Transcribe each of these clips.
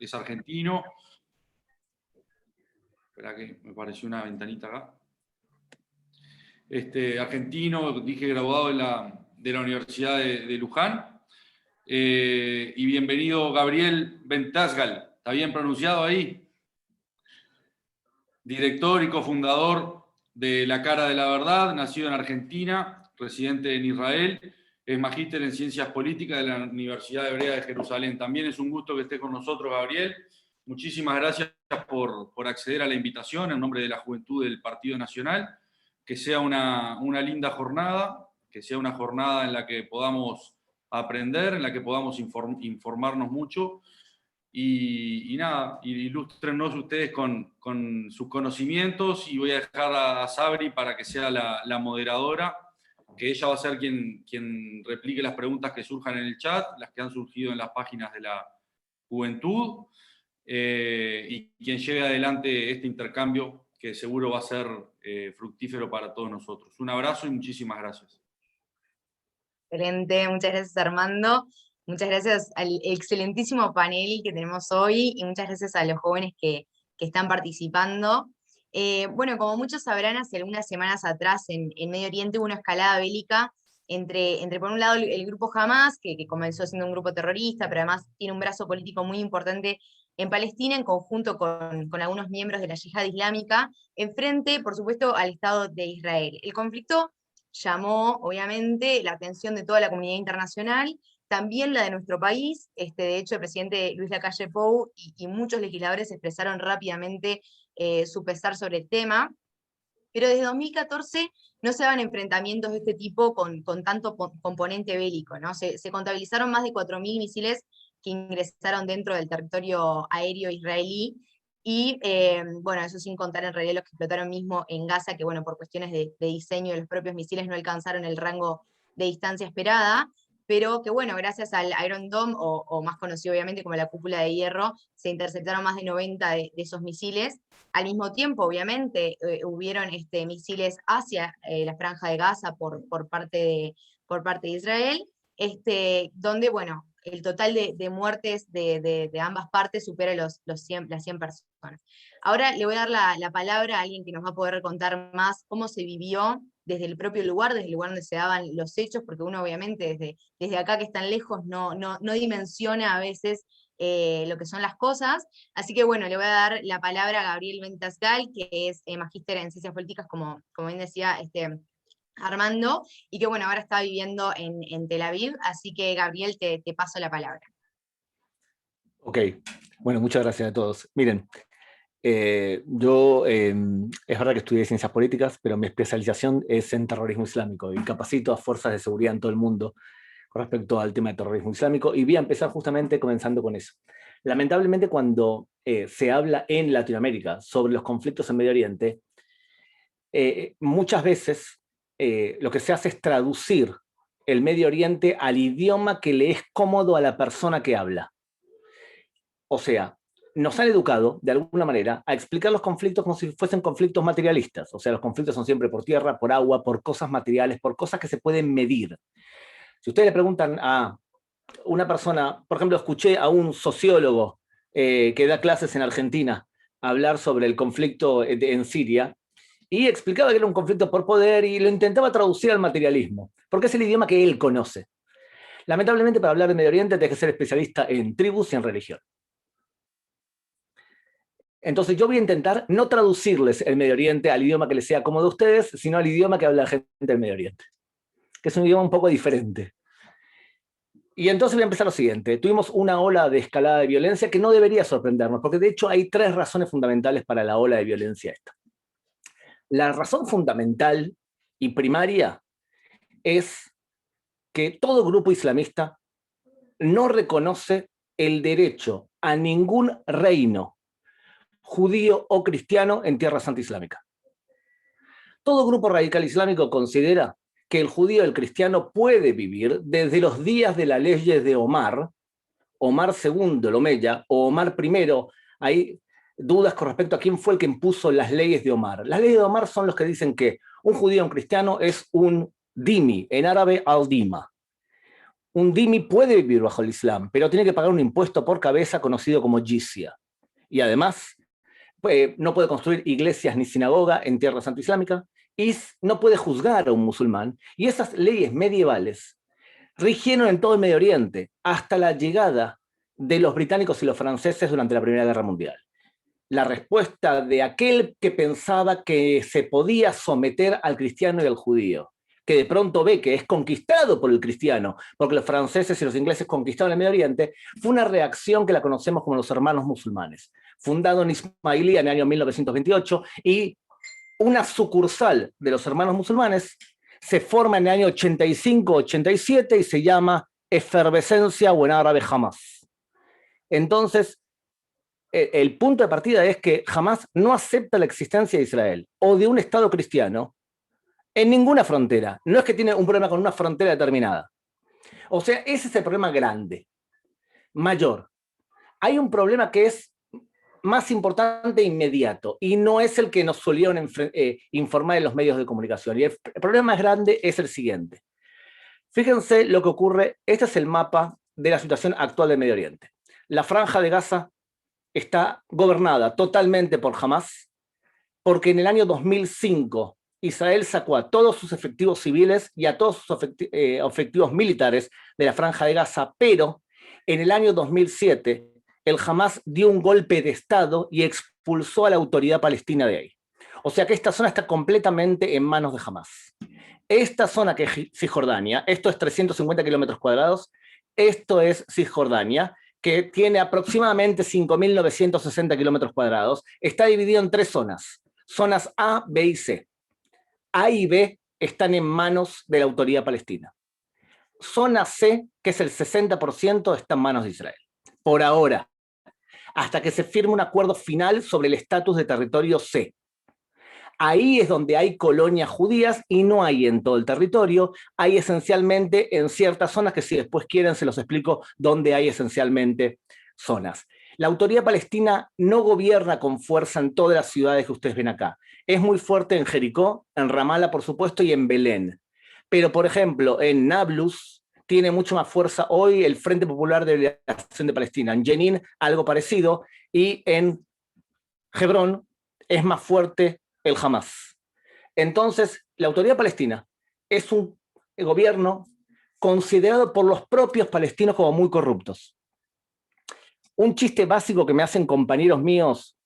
es argentino. Espera que me apareció una ventanita acá. Argentino, dije graduado de la Universidad de Luján. Y bienvenido Gabriel Ventasgal, ¿está bien pronunciado ahí? Director y cofundador de La Cara de la Verdad, nacido en Argentina, residente en Israel, es magíster en Ciencias Políticas de la Universidad Hebrea de Jerusalén. También es un gusto que estés con nosotros, Gabriel. Muchísimas gracias por acceder a la invitación en nombre de la juventud del Partido Nacional. Que sea una linda jornada, que sea una jornada en la que podamos aprender, en la que podamos informarnos mucho. Y nada, ilústrenos ustedes con sus conocimientos, y voy a dejar a Sabri para que sea la moderadora, que ella va a ser quien replique las preguntas que surjan en el chat, las que han surgido en las páginas de la juventud, y quien lleve adelante este intercambio, que seguro va a ser fructífero para todos nosotros. Un abrazo y muchísimas gracias. Excelente, muchas gracias Armando, muchas gracias al excelentísimo panel que tenemos hoy y muchas gracias a los jóvenes que están participando. Bueno, como muchos sabrán, hace algunas semanas atrás en Medio Oriente hubo una escalada bélica entre por un lado el grupo Hamas, que comenzó siendo un grupo terrorista, pero además tiene un brazo político muy importante en Palestina, en conjunto con algunos miembros de la Yihad Islámica, enfrente, por supuesto, al Estado de Israel. El conflicto llamó, obviamente, la atención de toda la comunidad internacional, también la de nuestro país. De hecho, el presidente Luis Lacalle Pou y muchos legisladores expresaron rápidamente su pesar sobre el tema, pero desde 2014 no se daban enfrentamientos de este tipo con tanto componente bélico, ¿no? Se contabilizaron más de 4.000 misiles que ingresaron dentro del territorio aéreo israelí, y bueno, eso sin contar en realidad los que explotaron mismo en Gaza, que bueno, por cuestiones de diseño de los propios misiles no alcanzaron el rango de distancia esperada, pero que bueno, gracias al Iron Dome, o más conocido obviamente como la cúpula de hierro, se interceptaron más de 90 de esos misiles. Al mismo tiempo, obviamente, hubieron misiles hacia la Franja de Gaza por parte de Israel, donde, bueno, el total de muertes de ambas partes supera las 100 personas. Ahora le voy a dar la palabra a alguien que nos va a poder contar más cómo se vivió desde el propio lugar, desde el lugar donde se daban los hechos, porque uno obviamente desde acá que están lejos no dimensiona a veces lo que son las cosas. Así que bueno, le voy a dar la palabra a Gabriel Ventasgal, que es magíster en Ciencias Políticas, como bien decía Armando, y que bueno, ahora está viviendo en Tel Aviv. Así que Gabriel, te paso la palabra. Ok, bueno, muchas gracias a todos. Miren, yo es verdad que estudié Ciencias Políticas, pero mi especialización es en terrorismo islámico y capacito a fuerzas de seguridad en todo el mundo con respecto al tema de terrorismo islámico, y voy a empezar justamente comenzando con eso. Lamentablemente, cuando se habla en Latinoamérica sobre los conflictos en Medio Oriente, muchas veces lo que se hace es traducir el Medio Oriente al idioma que le es cómodo a la persona que habla. O sea, nos han educado, de alguna manera, a explicar los conflictos como si fuesen conflictos materialistas. O sea, los conflictos son siempre por tierra, por agua, por cosas materiales, por cosas que se pueden medir. Si ustedes le preguntan a una persona, por ejemplo, escuché a un sociólogo que da clases en Argentina hablar sobre el conflicto en Siria, y explicaba que era un conflicto por poder y lo intentaba traducir al materialismo, porque es el idioma que él conoce. Lamentablemente, para hablar de Medio Oriente tienes que ser especialista en tribus y en religión. Entonces yo voy a intentar no traducirles el Medio Oriente al idioma que les sea cómodo a ustedes, sino al idioma que habla la gente del Medio Oriente, que es un idioma un poco diferente. Y entonces voy a empezar lo siguiente. Tuvimos una ola de escalada de violencia que no debería sorprendernos, porque de hecho hay 3 razones fundamentales para la ola de violencia esta. La razón fundamental y primaria es que todo grupo islamista no reconoce el derecho a ningún reino judío o cristiano en Tierra Santa Islámica. Todo grupo radical islámico considera que el judío y el cristiano puede vivir desde los días de las leyes de Omar II, el Omeya, o Omar I. Hay dudas con respecto a quién fue el que impuso las leyes de Omar. Las leyes de Omar son los que dicen que un judío o un cristiano es un dhimmi, en árabe al-dhima. un dhimmi puede vivir bajo el Islam, pero tiene que pagar un impuesto por cabeza conocido como jizya. Y además, no puede construir iglesias ni sinagoga en tierra santa islámica, y no puede juzgar a un musulmán. Y esas leyes medievales rigieron en todo el Medio Oriente, hasta la llegada de los británicos y los franceses durante la Primera Guerra Mundial. La respuesta de aquel que pensaba que se podía someter al cristiano y al judío, que de pronto ve que es conquistado por el cristiano, porque los franceses y los ingleses conquistaron el Medio Oriente, fue una reacción que la conocemos como los hermanos musulmanes, fundado en Ismailía en el año 1928, y una sucursal de los hermanos musulmanes se forma en el año 85-87 y se llama Efervescencia, o en árabe Hamas. Entonces, el punto de partida es que Hamas no acepta la existencia de Israel o de un Estado cristiano en ninguna frontera. No es que tiene un problema con una frontera determinada. O sea, ese es el problema grande, mayor. Hay un problema que es más importante e inmediato, y no es el que nos solieron informar en los medios de comunicación. Y el problema más grande es el siguiente. Fíjense lo que ocurre. Este es el mapa de la situación actual del Medio Oriente. La franja de Gaza está gobernada totalmente por Hamas, porque en el año 2005 Israel sacó a todos sus efectivos civiles y a todos sus efectivos militares de la franja de Gaza, pero en el año 2007 el Hamas dio un golpe de Estado y expulsó a la autoridad palestina de ahí. O sea que esta zona está completamente en manos de Hamas. Esta zona que es Cisjordania, esto es 350 kilómetros cuadrados, esto es Cisjordania, que tiene aproximadamente 5.960 kilómetros cuadrados, está dividido en 3 zonas, zonas A, B y C. A y B están en manos de la autoridad palestina. Zona C, que es el 60%, está en manos de Israel. Por ahora, hasta que se firme un acuerdo final sobre el estatus de territorio C. Ahí es donde hay colonias judías y no hay en todo el territorio, hay esencialmente en ciertas zonas que si después quieren se los explico dónde hay esencialmente zonas. La autoridad palestina no gobierna con fuerza en todas las ciudades que ustedes ven acá. Es muy fuerte en Jericó, en Ramallah por supuesto y en Belén. Pero por ejemplo en Nablus tiene mucho más fuerza hoy el Frente Popular de Liberación de Palestina. En Jenin algo parecido y en Hebrón es más fuerte el Hamas. Entonces, la autoridad palestina es un gobierno considerado por los propios palestinos como muy corruptos. Un chiste básico que me hacen compañeros míos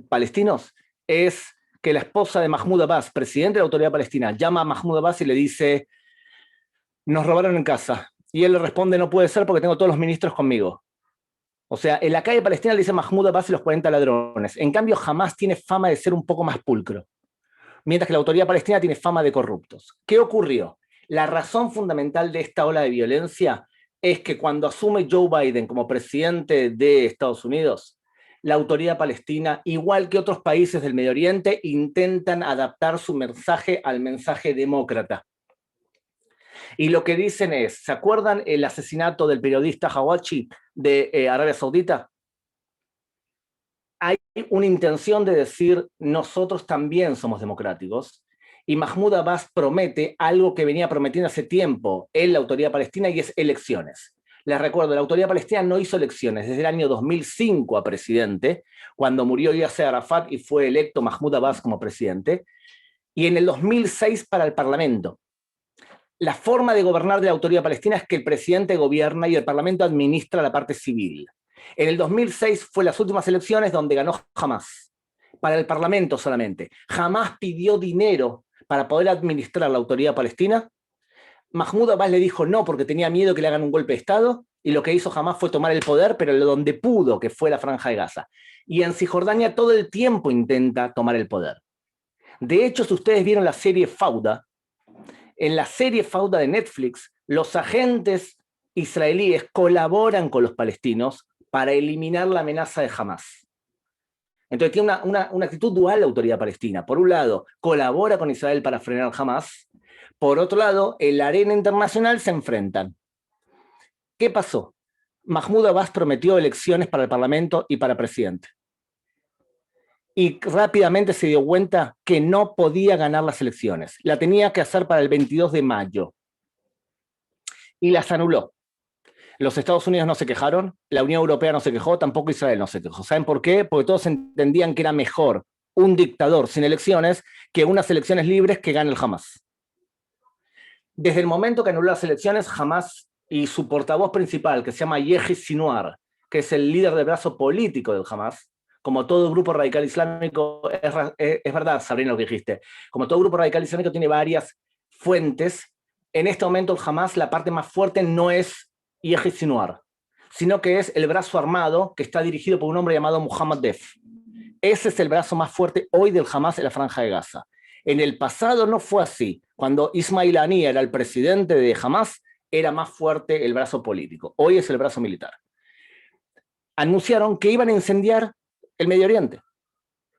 palestinos es que la esposa de Mahmoud Abbas, presidente de la autoridad palestina, llama a Mahmoud Abbas y le dice: nos robaron en casa. Y él le responde: no puede ser porque tengo todos los ministros conmigo. O sea, en la calle palestina le dice Mahmoud Abbas y los 40 ladrones. En cambio, Hamas tiene fama de ser un poco más pulcro, mientras que la autoridad palestina tiene fama de corruptos. ¿Qué ocurrió? La razón fundamental de esta ola de violencia es que cuando asume Joe Biden como presidente de Estados Unidos, la autoridad palestina, igual que otros países del Medio Oriente, intentan adaptar su mensaje al mensaje demócrata. Y lo que dicen es, ¿se acuerdan el asesinato del periodista Hawachi de Arabia Saudita? Hay una intención de decir, nosotros también somos democráticos, y Mahmoud Abbas promete algo que venía prometiendo hace tiempo en la autoridad palestina, y es elecciones. Les recuerdo, la autoridad palestina no hizo elecciones desde el año 2005 a presidente, cuando murió Yasser Arafat y fue electo Mahmoud Abbas como presidente, y en el 2006 para el Parlamento. La forma de gobernar de la autoridad palestina es que el presidente gobierna y el parlamento administra la parte civil. En el 2006 fue las últimas elecciones donde ganó Hamas, para el parlamento solamente. Hamas pidió dinero para poder administrar la autoridad palestina. Mahmoud Abbas le dijo no porque tenía miedo que le hagan un golpe de Estado, y lo que hizo Hamas fue tomar el poder, pero donde pudo, que fue la Franja de Gaza. Y en Cisjordania todo el tiempo intenta tomar el poder. De hecho, si ustedes vieron la serie Fauda, en la serie Fauda de Netflix, los agentes israelíes colaboran con los palestinos para eliminar la amenaza de Hamas. Entonces tiene una actitud dual la autoridad palestina. Por un lado, colabora con Israel para frenar a Hamas. Por otro lado, en la arena internacional se enfrentan. ¿Qué pasó? Mahmoud Abbas prometió elecciones para el parlamento y para presidente. Y rápidamente se dio cuenta que no podía ganar las elecciones. La tenía que hacer para el 22 de mayo. y las anuló. Los Estados Unidos no se quejaron, la Unión Europea no se quejó, tampoco Israel no se quejó. ¿Saben por qué? Porque todos entendían que era mejor un dictador sin elecciones que unas elecciones libres que gane el Hamas. Desde el momento que anuló las elecciones, Hamas y su portavoz principal, que se llama Yehia Sinwar, que es el líder del brazo político del Hamas, como todo grupo radical islámico, es verdad, Sabrina, lo que dijiste, como todo grupo radical islámico tiene varias fuentes, en este momento el Hamas, la parte más fuerte no es Yehia Sinwar, sino que es el brazo armado que está dirigido por un hombre llamado Muhammad Def. Ese es el brazo más fuerte hoy del Hamas en la Franja de Gaza. En el pasado no fue así. Cuando Ismail Haniyeh era el presidente de Hamas, era más fuerte el brazo político. Hoy es el brazo militar. Anunciaron que iban a incendiar el Medio Oriente.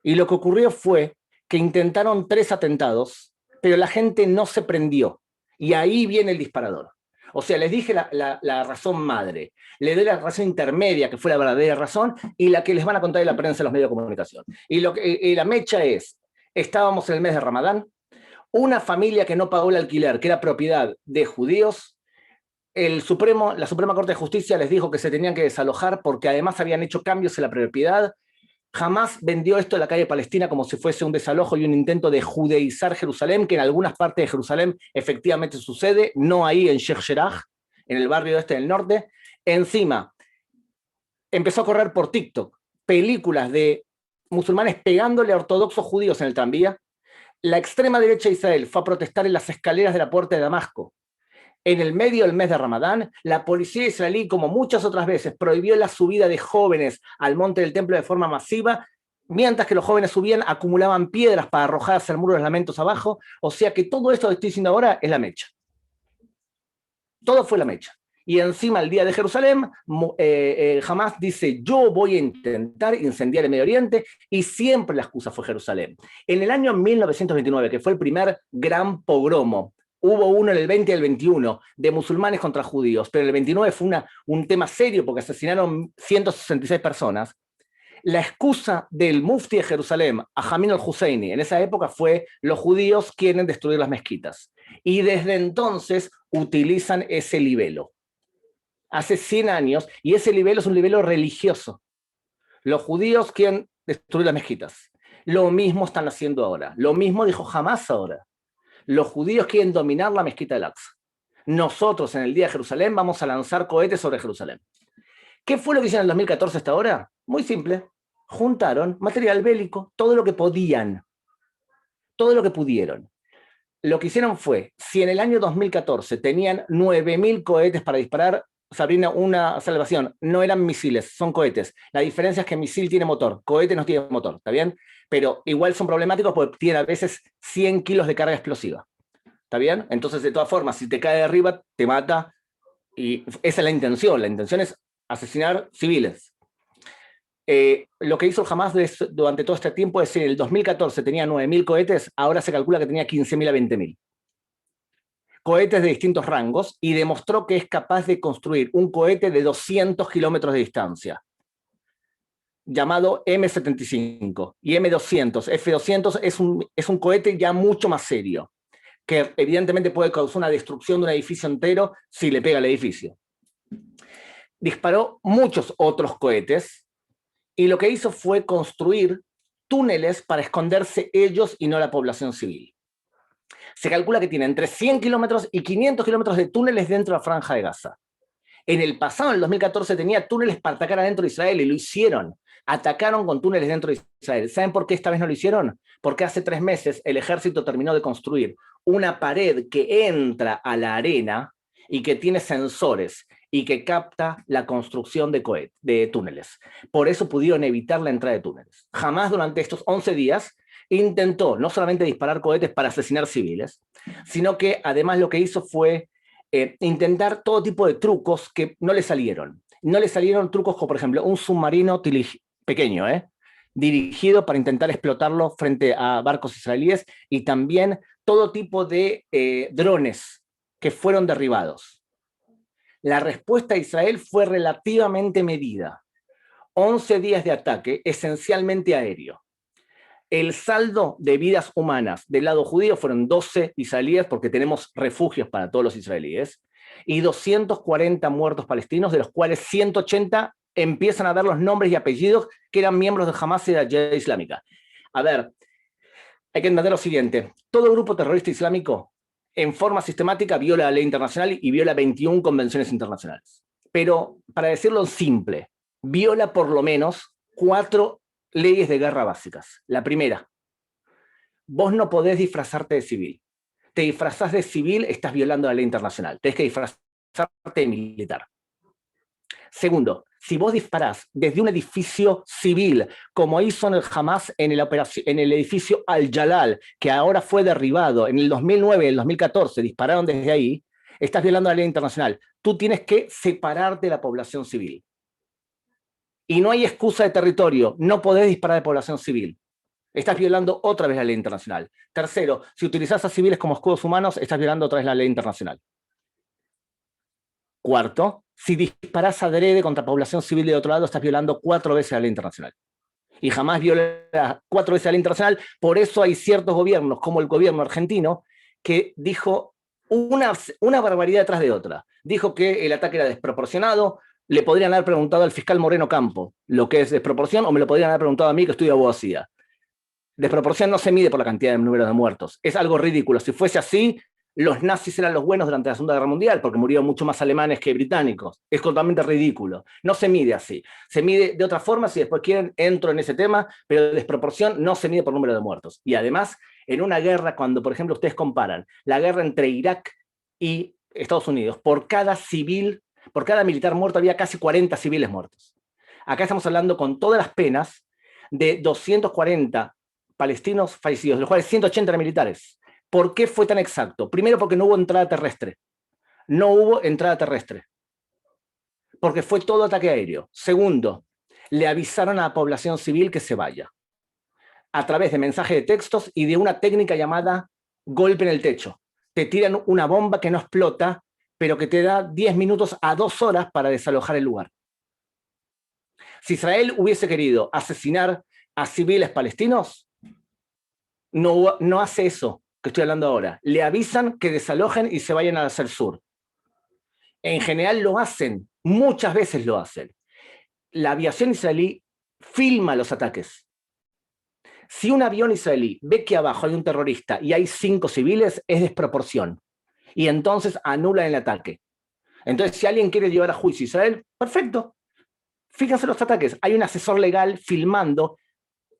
Y lo que ocurrió fue que intentaron 3 atentados, pero la gente no se prendió. Y ahí viene el disparador. O sea, les dije la razón madre, le doy la razón intermedia, que fue la verdadera razón, y la que les van a contar en la prensa y los medios de comunicación. Y la mecha es, estábamos en el mes de Ramadán, una familia que no pagó el alquiler, que era propiedad de judíos, la Suprema Corte de Justicia les dijo que se tenían que desalojar porque además habían hecho cambios en la propiedad. Jamás vendió esto en la calle Palestina como si fuese un desalojo y un intento de judeizar Jerusalén, que en algunas partes de Jerusalén efectivamente sucede, no ahí en Sheikh Jarrah, en el barrio este del norte. Encima, empezó a correr por TikTok películas de musulmanes pegándole a ortodoxos judíos en el tranvía. La extrema derecha de Israel fue a protestar en las escaleras de la puerta de Damasco. En el medio del mes de Ramadán, la policía israelí, como muchas otras veces, prohibió la subida de jóvenes al monte del templo de forma masiva. Mientras que los jóvenes subían, acumulaban piedras para arrojar hacia el muro de los lamentos abajo. O sea que todo esto que estoy diciendo ahora es la mecha. Todo fue la mecha. Y encima, el día de Jerusalén, Hamas dice, yo voy a intentar incendiar el Medio Oriente, y siempre la excusa fue Jerusalén. En el año 1929, que fue el primer gran pogromo, hubo uno en el 20 y el 21 de musulmanes contra judíos, pero en el 29 fue un tema serio porque asesinaron 166 personas. La excusa del mufti de Jerusalén, Amin al-Husseini, en esa época fue: los judíos quieren destruir las mezquitas. Y desde entonces utilizan ese libelo. Hace 100 años, y ese libelo es un libelo religioso. Los judíos quieren destruir las mezquitas. Lo mismo están haciendo ahora. Lo mismo dijo Hamas ahora. Los judíos quieren dominar la mezquita del Aqsa. Nosotros en el día de Jerusalén vamos a lanzar cohetes sobre Jerusalén. ¿Qué fue lo que hicieron en el 2014 hasta ahora? Muy simple. Juntaron material bélico, todo lo que podían, todo lo que pudieron. Lo que hicieron fue, si en el año 2014 tenían 9.000 cohetes para disparar, Sabrina, una salvación, no eran misiles, son cohetes. La diferencia es que misil tiene motor, cohete no tiene motor, ¿está bien? Pero igual son problemáticos porque tienen a veces 100 kilos de carga explosiva, ¿está bien? Entonces, de todas formas, si te cae de arriba, te mata, y esa es la intención es asesinar civiles. Lo que hizo el Hamas durante todo este tiempo es, en el 2014 tenía 9.000 cohetes, ahora se calcula que tenía 15.000 a 20.000. Cohetes de distintos rangos, y demostró que es capaz de construir un cohete de 200 kilómetros de distancia, llamado M75 y M200. F200 es un cohete ya mucho más serio, que evidentemente puede causar una destrucción de un edificio entero si le pega al edificio. Disparó muchos otros cohetes, y lo que hizo fue construir túneles para esconderse ellos y no la población civil. Se calcula que tiene entre 100 kilómetros y 500 kilómetros de túneles dentro de la Franja de Gaza. En el pasado, en el 2014, tenía túneles para atacar adentro de Israel, y lo hicieron. Atacaron con túneles dentro de Israel. ¿Saben por qué esta vez no lo hicieron? Porque hace 3 meses el ejército terminó de construir una pared que entra a la arena y que tiene sensores y que capta la construcción de túneles. Por eso pudieron evitar la entrada de túneles. Jamás durante estos 11 días intentó no solamente disparar cohetes para asesinar civiles, sino que además lo que hizo fue intentar todo tipo de trucos que no le salieron. No le salieron trucos como, por ejemplo, un submarino pequeño, dirigido para intentar explotarlo frente a barcos israelíes, y también todo tipo de drones que fueron derribados. La respuesta de Israel fue relativamente medida. 11 días de ataque, esencialmente aéreo. El saldo de vidas humanas del lado judío fueron 12 israelíes, porque tenemos refugios para todos los israelíes. y 240 muertos palestinos, de los cuales 180 empiezan a ver los nombres y apellidos que eran miembros de Hamas y de la Yihad Islámica. A ver, hay que entender lo siguiente. Todo grupo terrorista islámico, en forma sistemática, viola la ley internacional y viola 21 convenciones internacionales. Pero, para decirlo en simple, viola por lo menos 4 leyes de guerra básicas. La primera, vos no podés disfrazarte de civil. Te disfrazás de civil, estás violando la ley internacional. Tenés que disfrazarte de militar. Segundo, si vos disparás desde un edificio civil, como hizo en el Hamas en el edificio Al-Jalal, que ahora fue derribado en el 2009 y el 2014, dispararon desde ahí, estás violando la ley internacional. Tú tienes que separarte de la población civil. Y no hay excusa de territorio, no podés disparar de población civil. Estás violando otra vez la ley internacional. Tercero, si utilizás a civiles como escudos humanos, estás violando otra vez la ley internacional. Cuarto, si disparás adrede contra población civil de otro lado, estás violando 4 veces la ley internacional. Y jamás viola 4 veces la ley internacional. Por eso hay ciertos gobiernos, como el gobierno argentino, que dijo una barbaridad detrás de otra. Dijo que el ataque era desproporcionado. Le podrían haber preguntado al fiscal Moreno Campo lo que es desproporción, o me lo podrían haber preguntado a mí, que estudio abogacía. Desproporción no se mide por la cantidad de números de muertos. Es algo ridículo. Si fuese así, los nazis eran los buenos durante la Segunda Guerra Mundial, porque murieron mucho más alemanes que británicos. Es totalmente ridículo. No se mide así. Se mide de otra forma, si después quieren, entro en ese tema, pero desproporción no se mide por número de muertos. Y además, en una guerra, cuando, por ejemplo, ustedes comparan la guerra entre Irak y Estados Unidos, por cada militar muerto había casi 40 civiles muertos. Acá estamos hablando con todas las penas de 240 palestinos fallecidos, de los cuales 180 eran militares. ¿Por qué fue tan exacto? Primero, porque no hubo entrada terrestre. No hubo entrada terrestre. Porque fue todo ataque aéreo. Segundo, le avisaron a la población civil que se vaya. A través de mensajes de textos y de una técnica llamada golpe en el techo. Te tiran una bomba que no explota, pero que te da 10 minutos a 2 horas para desalojar el lugar. Si Israel hubiese querido asesinar a civiles palestinos, no hace eso que estoy hablando ahora. Le avisan que desalojen y se vayan hacia el sur. En general lo hacen, muchas veces lo hacen. La aviación israelí filma los ataques. Si un avión israelí ve que abajo hay un terrorista y hay 5 civiles, es desproporción. Y entonces anulan el ataque. Entonces, si alguien quiere llevar a juicio a Israel, perfecto. Fíjense los ataques. Hay un asesor legal filmando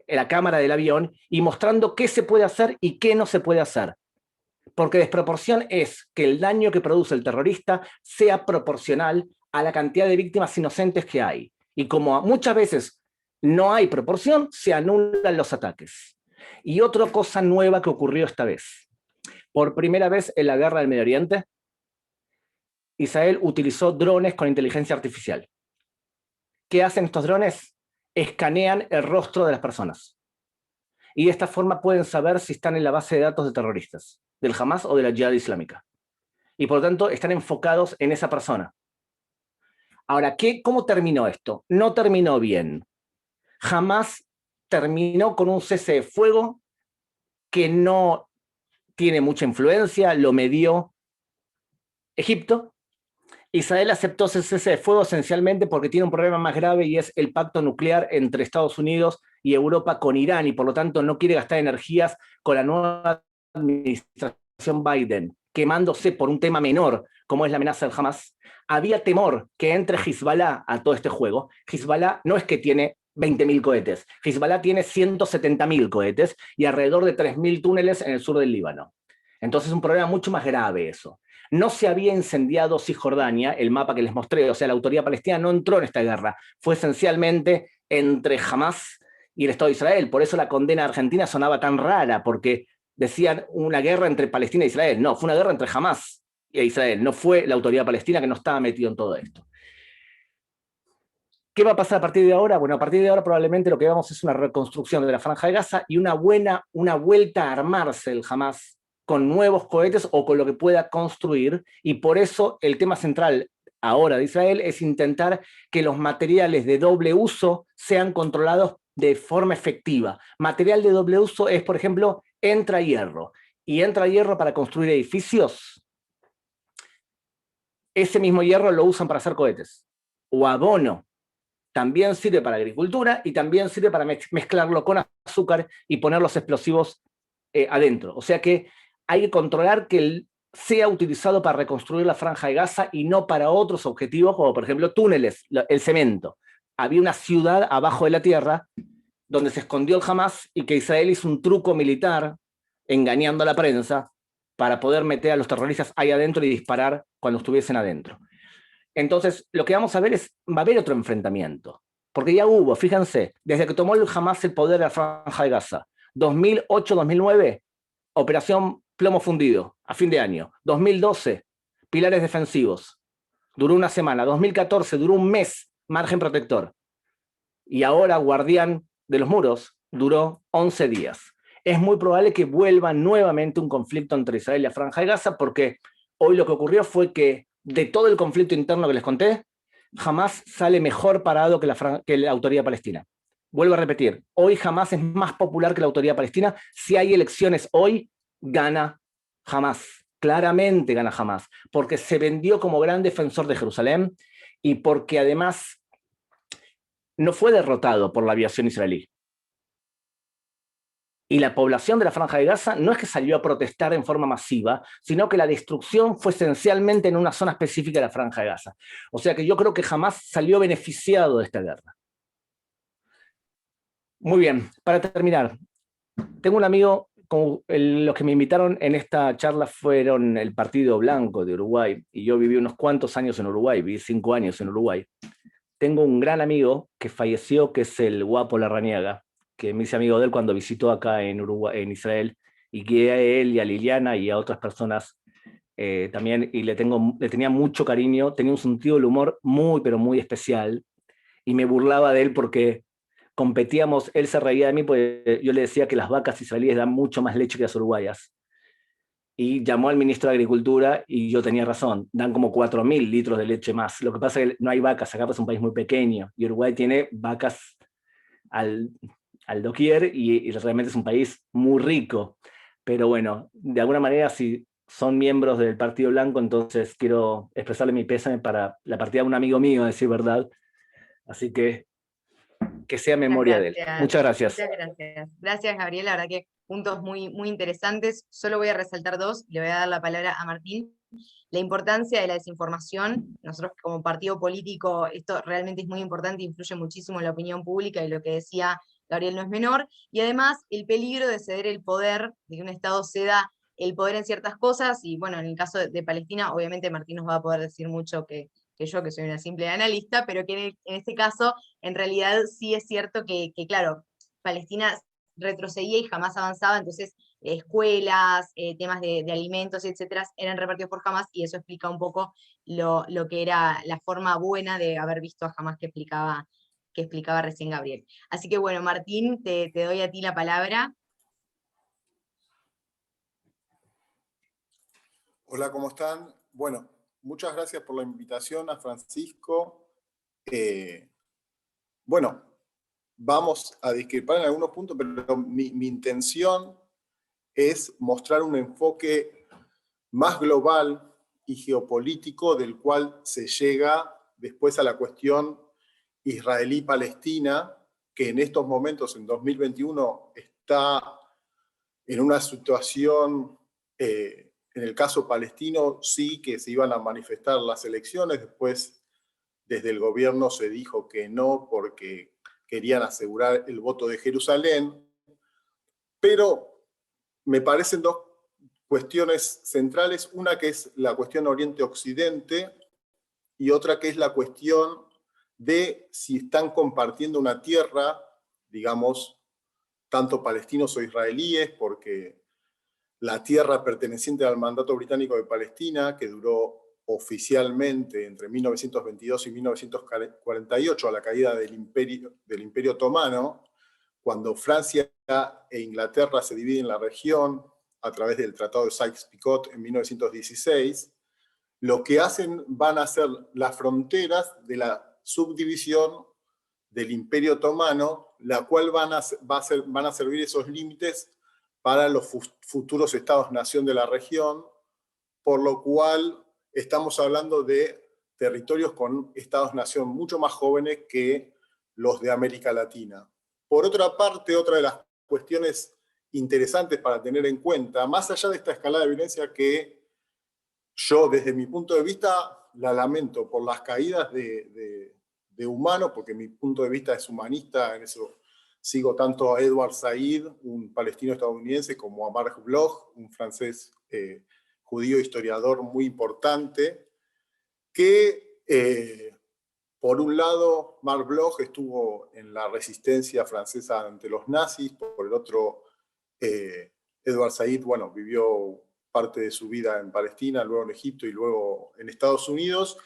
la cámara del avión y mostrando qué se puede hacer y qué no se puede hacer. Porque desproporción es que el daño que produce el terrorista sea proporcional a la cantidad de víctimas inocentes que hay. Y como muchas veces no hay proporción, se anulan los ataques. Y otra cosa nueva que ocurrió esta vez. Por primera vez en la guerra del Medio Oriente, Israel utilizó drones con inteligencia artificial. ¿Qué hacen estos drones? Escanean el rostro de las personas. Y de esta forma pueden saber si están en la base de datos de terroristas, del Hamas o de la Yihad Islámica. Y por lo tanto están enfocados en esa persona. Ahora, ¿cómo terminó esto? No terminó bien. Hamas terminó con un cese de fuego que no tiene mucha influencia, lo medió Egipto. Israel aceptó ese cese de fuego esencialmente porque tiene un problema más grave y es el pacto nuclear entre Estados Unidos y Europa con Irán, y por lo tanto no quiere gastar energías con la nueva administración Biden, quemándose por un tema menor, como es la amenaza del Hamas. Había temor que entre Hezbollah a todo este juego. Hezbollah no es que tiene 20.000 cohetes, Hezbollah tiene 170.000 cohetes y alrededor de 3.000 túneles en el sur del Líbano. Entonces es un problema mucho más grave eso. No se había incendiado Cisjordania, el mapa que les mostré, o sea, la autoridad palestina no entró en esta guerra, fue esencialmente entre Hamas y el Estado de Israel. Por eso la condena argentina sonaba tan rara, porque decían una guerra entre Palestina e Israel. No, fue una guerra entre Hamas e Israel, no fue la autoridad palestina, que no estaba metido en todo esto. ¿Qué va a pasar a partir de ahora? Bueno, a partir de ahora probablemente lo que vamos es una reconstrucción de la Franja de Gaza y una vuelta a armarse el Hamas con nuevos cohetes o con lo que pueda construir, y por eso el tema central ahora de Israel es intentar que los materiales de doble uso sean controlados de forma efectiva. Material de doble uso es, por ejemplo, entra hierro. Y entra hierro para construir edificios. ese mismo hierro lo usan para hacer cohetes. O abono, también sirve para agricultura y también sirve para mezclarlo con azúcar y poner los explosivos adentro. O sea que hay que controlar que sea utilizado para reconstruir la Franja de Gaza y no para otros objetivos, como por ejemplo túneles, el cemento. Había una ciudad abajo de la tierra donde se escondió el Hamas y que Israel hizo un truco militar engañando a la prensa para poder meter a los terroristas ahí adentro y disparar cuando estuviesen adentro. Entonces, lo que vamos a ver va a haber otro enfrentamiento, porque ya hubo, fíjense, desde que tomó el Hamas el poder de la Franja de Gaza, 2008-2009, operación plomo fundido, a fin de año. 2012, pilares defensivos, duró una semana. 2014, duró un mes, margen protector. Y ahora, guardián de los muros, duró 11 días. Es muy probable que vuelva nuevamente un conflicto entre Israel y la Franja de Gaza, porque hoy lo que ocurrió fue que de todo el conflicto interno que les conté, Hamas sale mejor parado que la autoridad palestina. Vuelvo a repetir, hoy Hamas es más popular que la autoridad palestina. Si hay elecciones hoy, gana Hamas. Claramente gana Hamas, porque se vendió como gran defensor de Jerusalén y porque además no fue derrotado por la aviación israelí. Y la población de la Franja de Gaza no es que salió a protestar en forma masiva, sino que la destrucción fue esencialmente en una zona específica de la Franja de Gaza. O sea que yo creo que Hamas salió beneficiado de esta guerra. Muy bien, para terminar, tengo un amigo, los que me invitaron en esta charla fueron el Partido Blanco de Uruguay, y yo viví unos cuantos años en Uruguay, viví 5 años en Uruguay. Tengo un gran amigo que falleció, que es el Guapo Larrañaga, que me hice amigo de él cuando visitó acá en Uruguay, en Israel, y que a él y a Liliana y a otras personas también, y le tenía mucho cariño, tenía un sentido del humor muy, pero muy especial, y me burlaba de él porque competíamos, él se reía de mí porque yo le decía que las vacas israelíes dan mucho más leche que las uruguayas. Y llamó al ministro de Agricultura y yo tenía razón, dan como 4.000 litros de leche más. Lo que pasa es que no hay vacas, acá es un país muy pequeño y Uruguay tiene vacas al doquier y realmente es un país muy rico. Pero bueno, de alguna manera si son miembros del Partido Blanco, entonces quiero expresarle mi pésame para la partida de un amigo mío, a decir verdad. Así que sea memoria de él. Muchas gracias. Muchas gracias. Gracias, Gabriel. La verdad que puntos muy, muy interesantes. Solo voy a resaltar 2. Le voy a dar la palabra a Martín. La importancia de la desinformación. Nosotros como partido político, esto realmente es muy importante, influye muchísimo en la opinión pública y lo que decía Gabriel no es menor. Y además el peligro de ceder el poder, de que un Estado ceda el poder en ciertas cosas. Y bueno, en el caso de Palestina, obviamente Martín nos va a poder decir mucho que yo, que soy una simple analista, pero que en este caso, en realidad sí es cierto que claro, Palestina retrocedía y jamás avanzaba, entonces escuelas, temas de alimentos, etcétera, eran repartidos por Hamas, y eso explica un poco lo que era la forma buena de haber visto a Hamas que explicaba recién Gabriel. Así que bueno, Martín, te doy a ti la palabra. Hola, ¿cómo están? Bueno, muchas gracias por la invitación a Francisco. Bueno, vamos a discrepar en algunos puntos, pero mi intención es mostrar un enfoque más global y geopolítico del cual se llega después a la cuestión israelí-palestina, que en estos momentos, en 2021, está en una situación, en el caso palestino, sí que se iban a manifestar las elecciones, después desde el gobierno se dijo que no porque querían asegurar el voto de Jerusalén, pero me parecen 2 cuestiones centrales, una que es la cuestión Oriente-Occidente y otra que es la cuestión de si están compartiendo una tierra, digamos, tanto palestinos o israelíes, porque la tierra perteneciente al mandato británico de Palestina, que duró oficialmente entre 1922 y 1948, a la caída del Imperio Otomano, cuando Francia e Inglaterra se dividen la región a través del Tratado de Sykes-Picot en 1916, lo que van a ser las fronteras de la subdivisión del Imperio Otomano, la cual van a servir esos límites para los futuros estados-nación de la región, por lo cual estamos hablando de territorios con estados-nación mucho más jóvenes que los de América Latina. Por otra parte, otra de las cuestiones interesantes para tener en cuenta, más allá de esta escalada de violencia que yo, desde mi punto de vista, la lamento por las caídas de humanos, porque mi punto de vista es humanista, en eso sigo tanto a Edward Said, un palestino estadounidense, como a Marc Bloch, un francés judío historiador muy importante, que por un lado, Marc Bloch estuvo en la resistencia francesa ante los nazis, por el otro, Edward Said, bueno, vivió parte de su vida en Palestina, luego en Egipto y luego en Estados Unidos.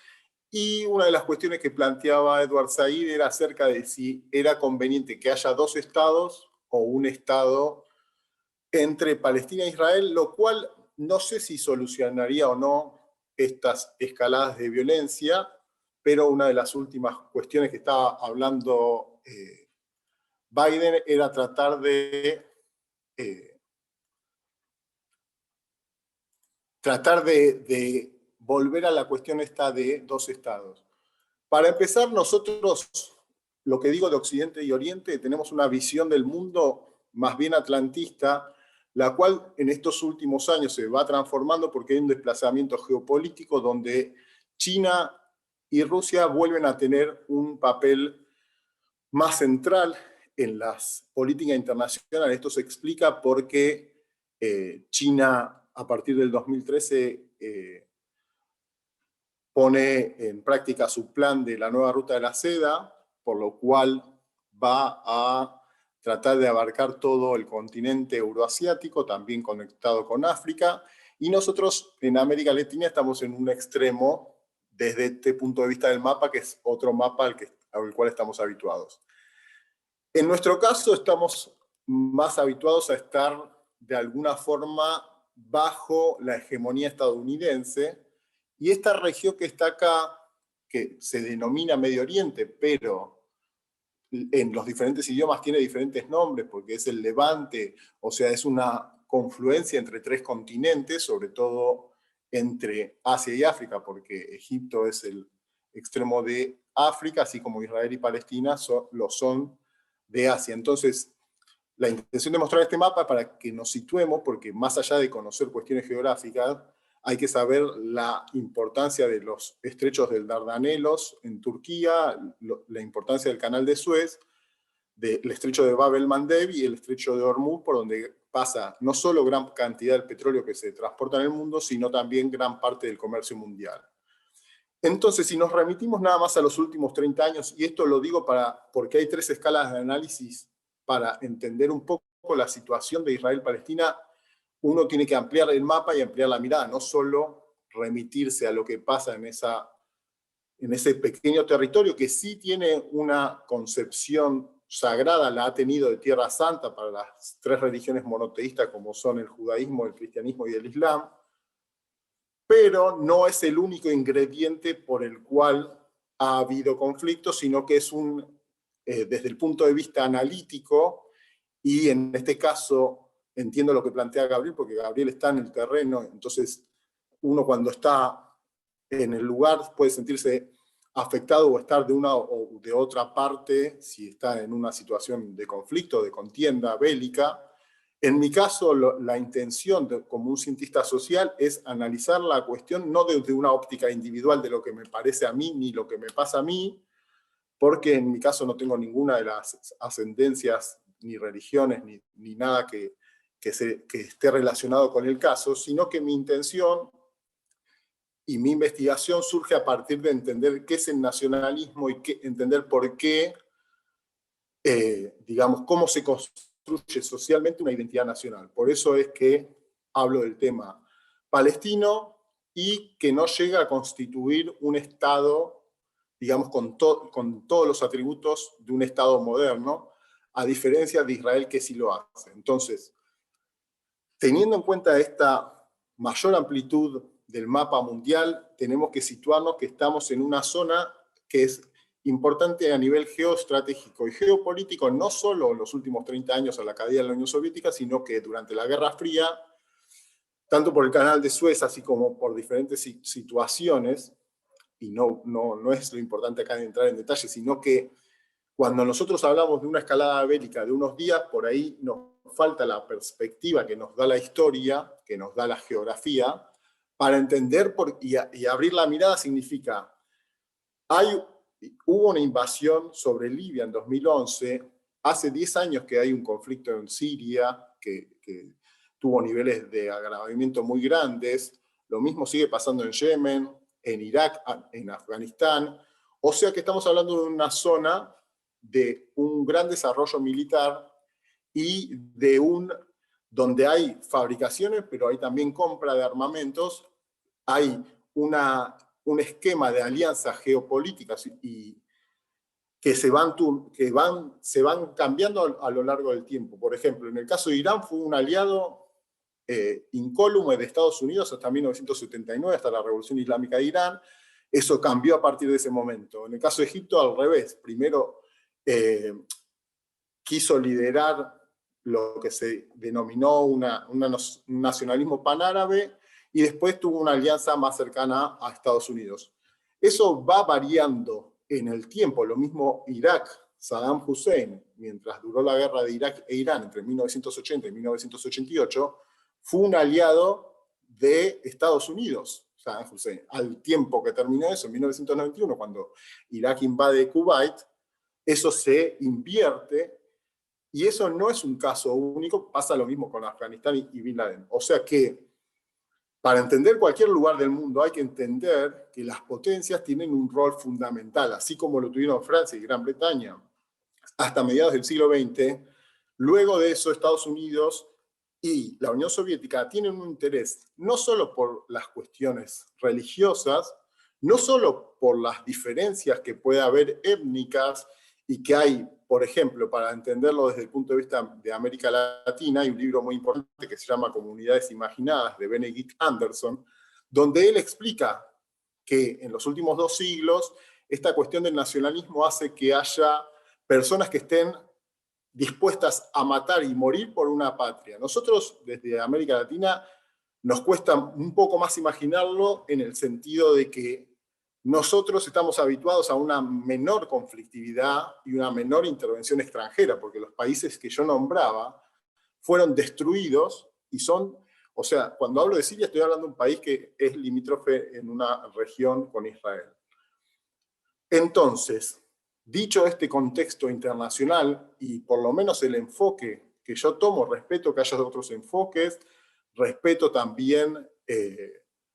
Y una de las cuestiones que planteaba Edward Said era acerca de si era conveniente que haya dos estados o un estado entre Palestina e Israel, lo cual no sé si solucionaría o no estas escaladas de violencia, pero una de las últimas cuestiones que estaba hablando Biden era tratar de volver a la cuestión esta de dos estados. Para empezar, nosotros, lo que digo de Occidente y Oriente, tenemos una visión del mundo más bien atlantista, la cual en estos últimos años se va transformando porque hay un desplazamiento geopolítico donde China y Rusia vuelven a tener un papel más central en las políticas internacionales. Esto se explica porque China, a partir del 2013, pone en práctica su plan de la nueva ruta de la seda, por lo cual va a tratar de abarcar todo el continente euroasiático, también conectado con África, y nosotros en América Latina estamos en un extremo desde este punto de vista del mapa, que es otro mapa al cual estamos habituados. En nuestro caso estamos más habituados a estar de alguna forma bajo la hegemonía estadounidense, y esta región que está acá, que se denomina Medio Oriente, pero en los diferentes idiomas tiene diferentes nombres, porque es el Levante, o sea, es una confluencia entre tres continentes, sobre todo entre Asia y África, porque Egipto es el extremo de África, así como Israel y Palestina lo son de Asia. Entonces, la intención de mostrar este mapa para que nos situemos, porque más allá de conocer cuestiones geográficas, hay que saber la importancia de los estrechos del Dardanelos en Turquía, la importancia del canal de Suez, del estrecho de Bab el-Mandeb y el estrecho de Hormuz, por donde pasa no solo gran cantidad del petróleo que se transporta en el mundo, sino también gran parte del comercio mundial. Entonces, si nos remitimos nada más a los últimos 30 años, y esto lo digo porque hay tres escalas de análisis para entender un poco la situación de Israel-Palestina, uno tiene que ampliar el mapa y ampliar la mirada, no solo remitirse a lo que pasa en ese pequeño territorio que sí tiene una concepción sagrada, la ha tenido de Tierra Santa para las tres religiones monoteístas como son el judaísmo, el cristianismo y el islam, pero no es el único ingrediente por el cual ha habido conflicto, sino que es desde el punto de vista analítico, y en este caso entiendo lo que plantea Gabriel, porque Gabriel está en el terreno, entonces uno cuando está en el lugar puede sentirse afectado o estar de una o de otra parte, si está en una situación de conflicto, de contienda bélica. En mi caso, la intención como un cientista social es analizar la cuestión no desde una óptica individual de lo que me parece a mí ni lo que me pasa a mí, porque en mi caso no tengo ninguna de las ascendencias, ni religiones, ni nada que esté relacionado con el caso, sino que mi intención y mi investigación surge a partir de entender qué es el nacionalismo y entender por qué, digamos, cómo se construye socialmente una identidad nacional. Por eso es que hablo del tema palestino y que no llega a constituir un Estado, digamos, con todos los atributos de un Estado moderno, a diferencia de Israel, que sí lo hace. Entonces, teniendo en cuenta esta mayor amplitud del mapa mundial, tenemos que situarnos que estamos en una zona que es importante a nivel geoestratégico y geopolítico, no solo en los últimos 30 años a la caída de la Unión Soviética, sino que durante la Guerra Fría tanto por el canal de Suez, así como por diferentes situaciones, y no es lo importante acá de entrar en detalle, sino que cuando nosotros hablamos de una escalada bélica de unos días, por ahí nos falta la perspectiva que nos da la historia, que nos da la geografía, para entender y abrir la mirada significa, hubo una invasión sobre Libia en 2011, hace 10 años que hay un conflicto en Siria que tuvo niveles de agravamiento muy grandes, lo mismo sigue pasando en Yemen, en Irak, en Afganistán, o sea que estamos hablando de una zona de un gran desarrollo militar y donde hay fabricaciones, pero hay también compra de armamentos, hay un esquema de alianzas geopolíticas y que se van cambiando a lo largo del tiempo. Por ejemplo, en el caso de Irán fue un aliado incólume de Estados Unidos hasta 1979, hasta la Revolución Islámica de Irán. Eso cambió a partir de ese momento. En el caso de Egipto, al revés. Primero quiso liderar lo que se denominó un nacionalismo panárabe y después tuvo una alianza más cercana a Estados Unidos. Eso va variando en el tiempo. Lo mismo Irak, Saddam Hussein, mientras duró la guerra de Irak e Irán entre 1980 y 1988, fue un aliado de Estados Unidos, Saddam Hussein. Al tiempo que terminó eso, en 1991, cuando Irak invade Kuwait, eso se invierte, y eso no es un caso único, pasa lo mismo con Afganistán y Bin Laden. O sea que, para entender cualquier lugar del mundo, hay que entender que las potencias tienen un rol fundamental, así como lo tuvieron Francia y Gran Bretaña hasta mediados del siglo XX. Luego de eso, Estados Unidos y la Unión Soviética tienen un interés no solo por las cuestiones religiosas, no solo por las diferencias que puede haber étnicas y que hay, por ejemplo, para entenderlo desde el punto de vista de América Latina, hay un libro muy importante que se llama Comunidades Imaginadas, de Benedict Anderson, donde él explica que en los últimos 2 siglos esta cuestión del nacionalismo hace que haya personas que estén dispuestas a matar y morir por una patria. Nosotros, desde América Latina, nos cuesta un poco más imaginarlo en el sentido de que nosotros estamos habituados a una menor conflictividad y una menor intervención extranjera, porque los países que yo nombraba fueron destruidos y son, o sea, cuando hablo de Siria estoy hablando de un país que es limítrofe en una región con Israel. Entonces, dicho este contexto internacional y por lo menos el enfoque que yo tomo, respeto que haya otros enfoques, respeto también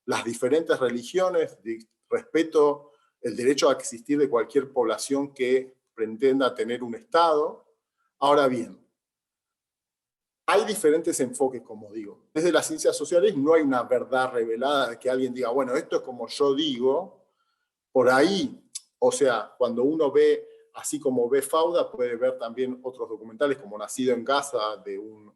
las diferentes religiones, respeto el derecho a existir de cualquier población que pretenda tener un Estado. Ahora bien, hay diferentes enfoques, como digo. Desde las ciencias sociales no hay una verdad revelada de que alguien diga, bueno, esto es como yo digo. Por ahí, o sea, cuando uno ve, así como ve Fauda, puede ver también otros documentales como Nacido en Gaza, de un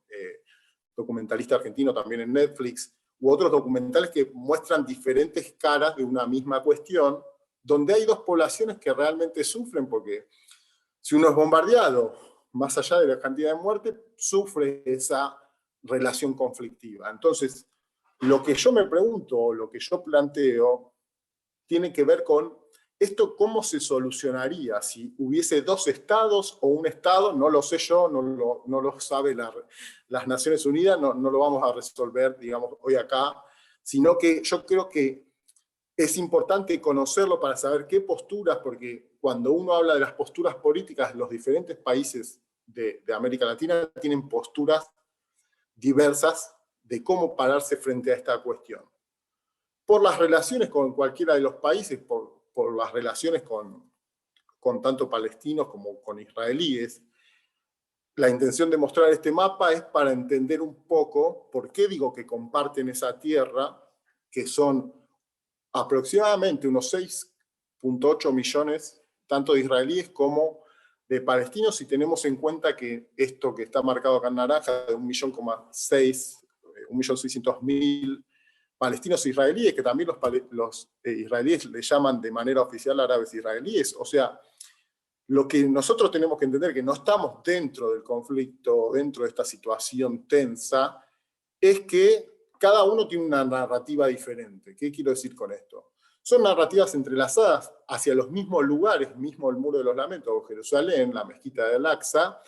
documentalista argentino también en Netflix, u otros documentales que muestran diferentes caras de una misma cuestión, donde hay 2 poblaciones que realmente sufren, porque si uno es bombardeado, más allá de la cantidad de muertes, sufre esa relación conflictiva. Entonces, lo que yo me pregunto, lo que yo planteo, tiene que ver con esto, cómo se solucionaría si hubiese 2 estados o un estado. No lo sé yo, no lo sabe las Naciones Unidas, no lo vamos a resolver, digamos, hoy acá, sino que yo creo que es importante conocerlo para saber qué posturas, porque cuando uno habla de las posturas políticas, los diferentes países de América Latina tienen posturas diversas de cómo pararse frente a esta cuestión. Por las relaciones con cualquiera de los países, por las relaciones con tanto palestinos como con israelíes. La intención de mostrar este mapa es para entender un poco por qué digo que comparten esa tierra, que son aproximadamente unos 6.8 millones, tanto de israelíes como de palestinos, si tenemos en cuenta que esto que está marcado acá en naranja, de 1.600.000 palestinos e israelíes, que también los israelíes le llaman de manera oficial árabes israelíes. O sea, lo que nosotros tenemos que entender, que no estamos dentro del conflicto, dentro de esta situación tensa, es que cada uno tiene una narrativa diferente. ¿Qué quiero decir con esto? Son narrativas entrelazadas hacia los mismos lugares, mismo el Muro de los Lamentos o Jerusalén, la Mezquita de Al-Aqsa,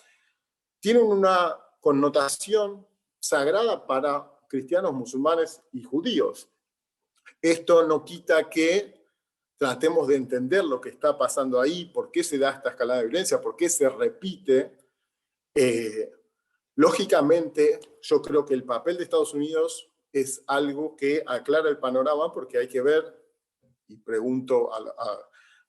tienen una connotación sagrada para cristianos, musulmanes y judíos. Esto no quita que tratemos de entender lo que está pasando ahí, por qué se da esta escalada de violencia, por qué se repite. Lógicamente, yo creo que el papel de Estados Unidos es algo que aclara el panorama, porque hay que ver, y pregunto a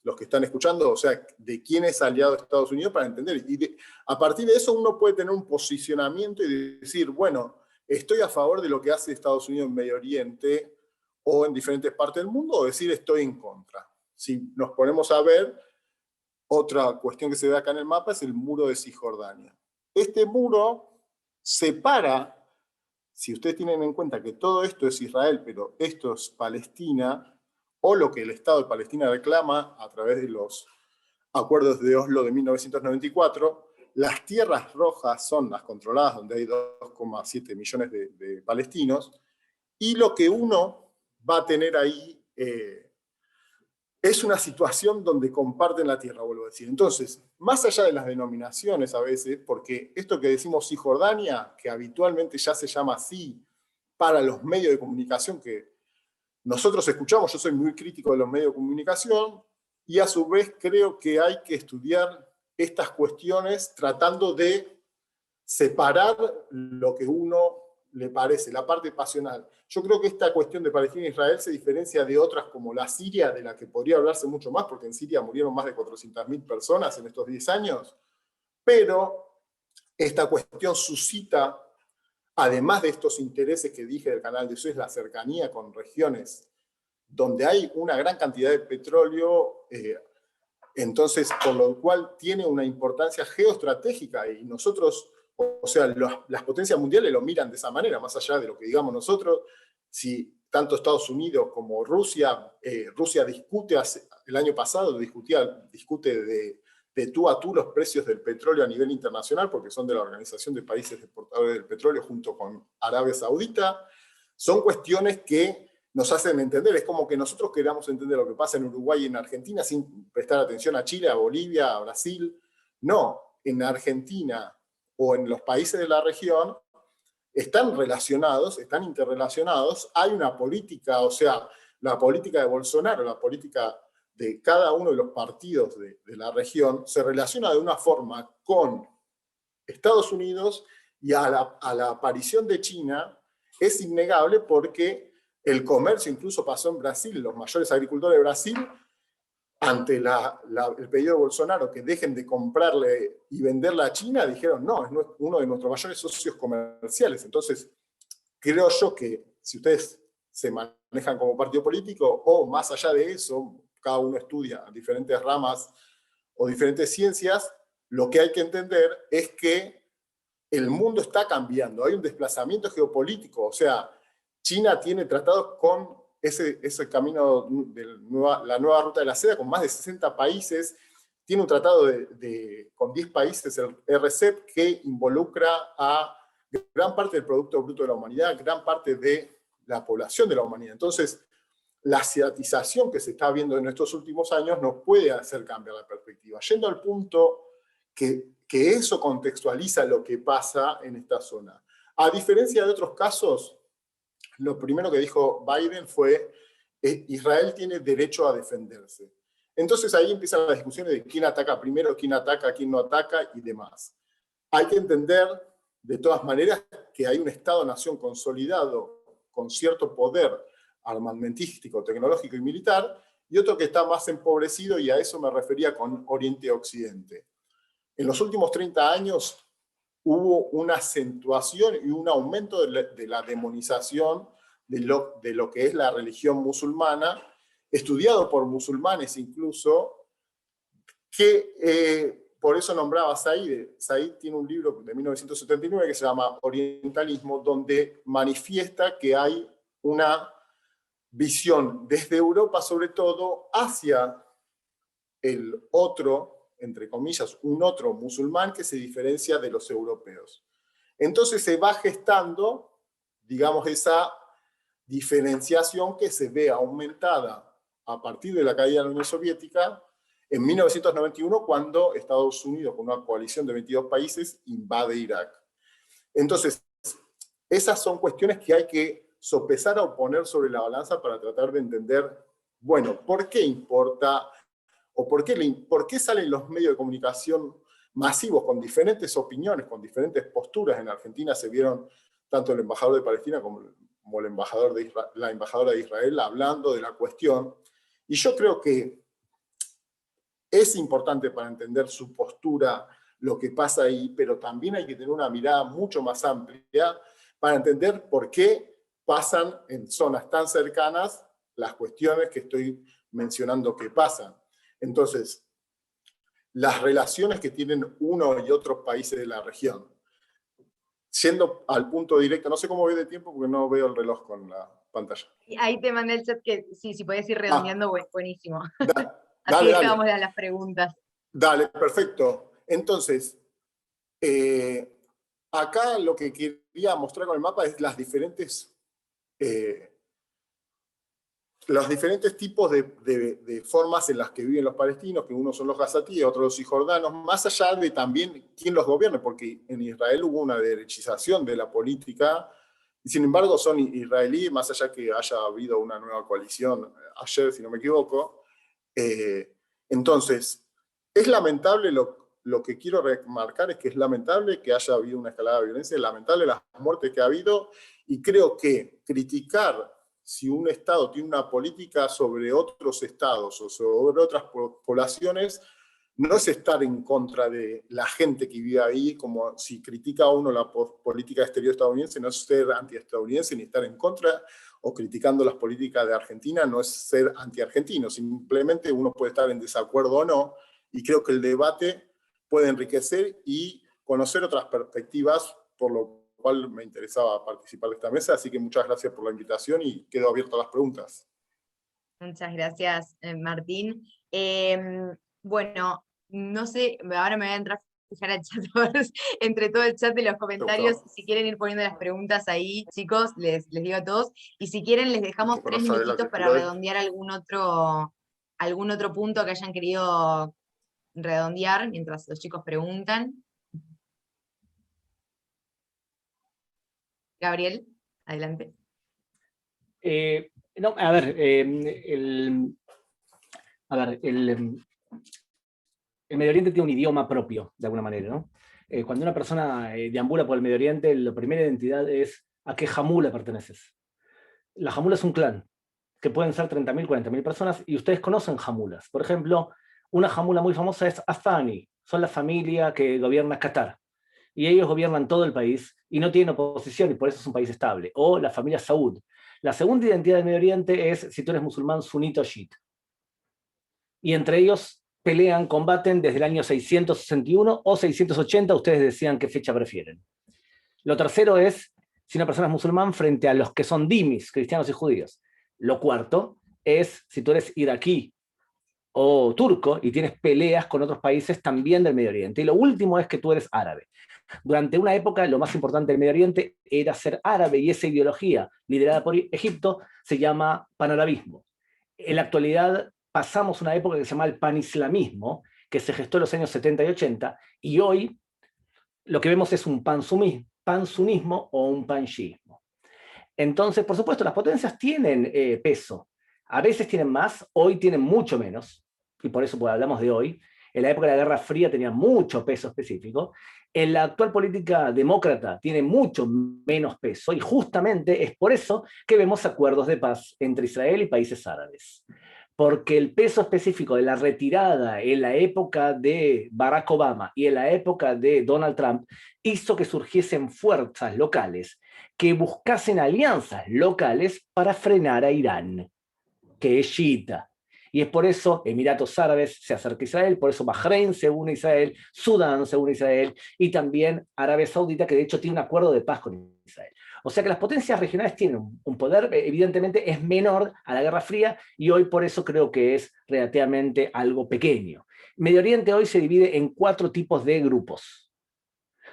los que están escuchando, o sea, de quién es aliado de Estados Unidos para entender. Y a partir de eso uno puede tener un posicionamiento y decir, bueno, estoy a favor de lo que hace Estados Unidos en Medio Oriente o en diferentes partes del mundo, o decir estoy en contra. Si nos ponemos a ver, otra cuestión que se ve acá en el mapa es el muro de Cisjordania. Este muro separa, si ustedes tienen en cuenta que todo esto es Israel, pero esto es Palestina, o lo que el Estado de Palestina reclama a través de los acuerdos de Oslo de 1994, las tierras rojas son las controladas, donde hay 2,7 millones de palestinos, y lo que uno va a tener ahí es una situación donde comparten la tierra, vuelvo a decir. Entonces, más allá de las denominaciones a veces, porque esto que decimos Cisjordania, que habitualmente ya se llama así para los medios de comunicación que nosotros escuchamos, yo soy muy crítico de los medios de comunicación, y a su vez creo que hay que estudiar estas cuestiones tratando de separar lo que uno le parece, la parte pasional. Yo creo que esta cuestión de Palestina e Israel se diferencia de otras como la Siria, de la que podría hablarse mucho más, porque en Siria murieron más de 400.000 personas en estos 10 años, pero esta cuestión suscita, además de estos intereses que dije del Canal de Suez, la cercanía con regiones donde hay una gran cantidad de petróleo, entonces, por lo cual tiene una importancia geoestratégica, y nosotros, o sea, las potencias mundiales lo miran de esa manera, más allá de lo que digamos nosotros. Si tanto Estados Unidos como Rusia, Rusia discute, el año pasado discute de tú a tú los precios del petróleo a nivel internacional, porque son de la Organización de Países Exportadores del Petróleo junto con Arabia Saudita. Son cuestiones que nos hacen entender, es como que nosotros queramos entender lo que pasa en Uruguay y en Argentina sin prestar atención a Chile, a Bolivia, a Brasil. No, en Argentina o en los países de la región están relacionados, están interrelacionados, hay una política, o sea, la política de Bolsonaro, la política de cada uno de los partidos de la región, se relaciona de una forma con Estados Unidos, y a la aparición de China es innegable, porque el comercio incluso pasó en Brasil. Los mayores agricultores de Brasil, ante el pedido de Bolsonaro que dejen de comprarle y venderle a China, dijeron no, es uno de nuestros mayores socios comerciales. Entonces, creo yo que si ustedes se manejan como partido político, o más allá de eso, cada uno estudia diferentes ramas o diferentes ciencias, lo que hay que entender es que el mundo está cambiando, hay un desplazamiento geopolítico, o sea, China tiene tratados con ese camino de la nueva ruta de la seda con más de 60 países, tiene un tratado con 10 países, el RCEP, que involucra a gran parte del Producto Bruto de la humanidad, gran parte de la población de la humanidad. Entonces, la asiatización que se está viendo en estos últimos años nos puede hacer cambiar la perspectiva, yendo al punto que eso contextualiza lo que pasa en esta zona. A diferencia de otros casos, lo primero que dijo Biden fue Israel tiene derecho a defenderse. Entonces ahí empiezan las discusiones de quién ataca primero, quién ataca, quién no ataca y demás. Hay que entender, de todas maneras, que hay un Estado-nación consolidado con cierto poder armamentístico, tecnológico y militar, y otro que está más empobrecido, y a eso me refería con Oriente y Occidente. En los últimos 30 años hubo una acentuación y un aumento de la demonización de lo que es la religión musulmana, estudiado por musulmanes incluso, que por eso nombraba a Said. Said tiene un libro de 1979 que se llama Orientalismo, donde manifiesta que hay una visión desde Europa, sobre todo, hacia el otro, entre comillas, un otro musulmán que se diferencia de los europeos. Entonces se va gestando, digamos, esa diferenciación que se ve aumentada a partir de la caída de la Unión Soviética en 1991, cuando Estados Unidos, con una coalición de 22 países, invade Irak. Entonces, esas son cuestiones que hay que sopesar o poner sobre la balanza para tratar de entender, bueno, ¿por qué importa o por qué salen los medios de comunicación masivos con diferentes opiniones, con diferentes posturas? En Argentina se vieron tanto el embajador de Palestina como la embajadora de Israel hablando de la cuestión, y yo creo que es importante para entender su postura lo que pasa ahí, pero también hay que tener una mirada mucho más amplia para entender por qué pasan en zonas tan cercanas las cuestiones que estoy mencionando que pasan. Entonces, las relaciones que tienen uno y otros países de la región. Siendo al punto directo, no sé cómo voy de tiempo porque no veo el reloj con la pantalla. Ahí te mandé el chat que sí, si podés ir redondeando, buenísimo. Así Dale, dejábamos las preguntas. Dale, perfecto. Entonces, acá lo que quería mostrar con el mapa es los diferentes tipos de formas en las que viven los palestinos, que unos son los gazatíes, otros los cisjordanos, más allá de también quién los gobierna, porque en Israel hubo una derechización de la política, y sin embargo son israelíes, más allá que haya habido una nueva coalición ayer, si no me equivoco. Entonces, es lamentable, lo que quiero remarcar es que es lamentable que haya habido una escalada de violencia, es lamentable las muertes que ha habido, y creo que criticar si un Estado tiene una política sobre otros estados o sobre otras poblaciones, no es estar en contra de la gente que vive ahí, como si critica a uno la política exterior estadounidense, no es ser anti-estadounidense ni estar en contra, o criticando las políticas de Argentina, no es ser anti-argentino, simplemente uno puede estar en desacuerdo o no, y creo que el debate puede enriquecer y conocer otras perspectivas, por lo cual me interesaba participar de esta mesa, así que muchas gracias por la invitación y quedo abierto a las preguntas. Muchas gracias, Martín. Bueno, no sé, ahora me voy a entrar a fijar al chat, entre todo el chat de los comentarios, si quieren ir poniendo las preguntas ahí, chicos, les digo a todos, y si quieren les dejamos 3 minutitos para redondear algún otro punto que hayan querido redondear mientras los chicos preguntan. Gabriel, adelante. No, a ver, el Medio Oriente tiene un idioma propio, de alguna manera, ¿no? Cuando una persona deambula por el Medio Oriente, la primera identidad es a qué jamula perteneces. La jamula es un clan, que pueden ser 30.000, 40.000 personas, y ustedes conocen jamulas. Por ejemplo, una jamula muy famosa es Athani, son la familia que gobierna Qatar, y ellos gobiernan todo el país, y no tienen oposición, y por eso es un país estable. O la familia Saud. La segunda identidad del Medio Oriente es si tú eres musulmán sunita o chiita. Y entre ellos pelean, combaten desde el año 661 o 680, ustedes decían qué fecha prefieren. Lo tercero es si una persona es musulmán frente a los que son dimis, cristianos y judíos. Lo cuarto es si tú eres iraquí o turco y tienes peleas con otros países también del Medio Oriente. Y lo último es que tú eres árabe. Durante una época lo más importante del Medio Oriente era ser árabe, y esa ideología liderada por Egipto se llama panarabismo. En la actualidad pasamos una época que se llama el panislamismo, que se gestó en los años 70 y 80, y hoy lo que vemos es un pansunismo o un panchiismo. Entonces, por supuesto, las potencias tienen peso. A veces tienen más, hoy tienen mucho menos, y por eso pues, hablamos de hoy. En la época de la Guerra Fría tenía mucho peso específico. En la actual política demócrata tiene mucho menos peso, y justamente es por eso que vemos acuerdos de paz entre Israel y países árabes. Porque el peso específico de la retirada en la época de Barack Obama y en la época de Donald Trump hizo que surgiesen fuerzas locales que buscasen alianzas locales para frenar a Irán, que es chiita. Y es por eso Emiratos Árabes se acerca a Israel, por eso Bahrein se une a Israel, Sudán se une a Israel, y también Arabia Saudita, que de hecho tiene un acuerdo de paz con Israel. O sea que las potencias regionales tienen un poder, evidentemente es menor a la Guerra Fría, y hoy por eso creo que es relativamente algo pequeño. Medio Oriente hoy se divide en 4 tipos de grupos.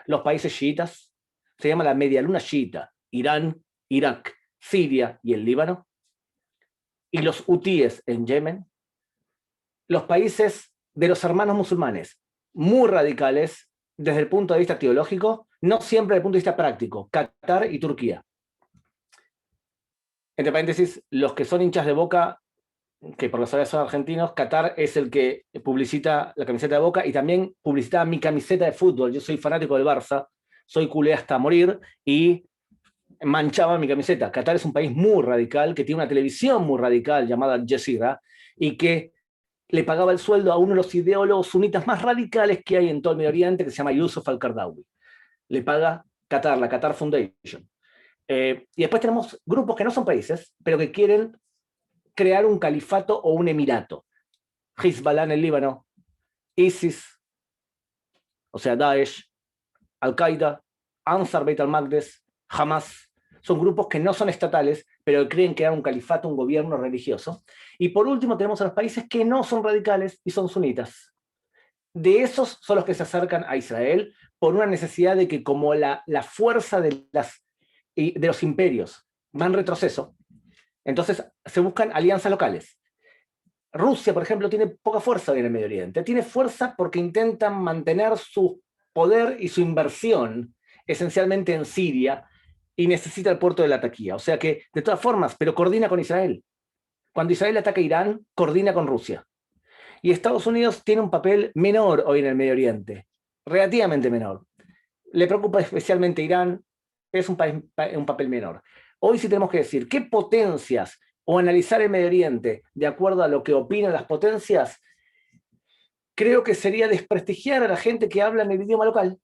Los países chiitas, se llama la media luna chiita, Irán, Irak, Siria y el Líbano, y los hutíes en Yemen, los países de los hermanos musulmanes, muy radicales desde el punto de vista teológico, no siempre desde el punto de vista práctico, Qatar y Turquía. Entre paréntesis, los que son hinchas de Boca, que por casualidad son argentinos, Qatar es el que publicita la camiseta de Boca y también publicita mi camiseta de fútbol. Yo soy fanático del Barça, soy culé hasta morir y manchaba mi camiseta. Qatar es un país muy radical, que tiene una televisión muy radical llamada Al Jazeera y que le pagaba el sueldo a uno de los ideólogos sunitas más radicales que hay en todo el Medio Oriente, que se llama Yusuf al-Qaradawi. Le paga Qatar, la Qatar Foundation. Y después tenemos grupos que no son países, pero que quieren crear un califato o un emirato. Hezbollah en el Líbano, ISIS, o sea, Daesh, Al-Qaeda, Ansar Beit al-Maqdes, Hamas, son grupos que no son estatales, pero que creen crear un califato, un gobierno religioso. Y por último tenemos a los países que no son radicales y son sunitas. De esos son los que se acercan a Israel por una necesidad de que como la fuerza de los imperios va en retroceso, entonces se buscan alianzas locales. Rusia, por ejemplo, tiene poca fuerza hoy en el Medio Oriente. Tiene fuerza porque intentan mantener su poder y su inversión esencialmente en Siria y necesita el puerto de Latakia. O sea que, de todas formas, pero coordina con Israel. Cuando Israel ataca a Irán, coordina con Rusia. Y Estados Unidos tiene un papel menor hoy en el Medio Oriente, relativamente menor. Le preocupa especialmente Irán, es un papel menor. Hoy sí tenemos que decir qué potencias o analizar el Medio Oriente de acuerdo a lo que opinan las potencias, creo que sería desprestigiar a la gente que habla en el idioma local.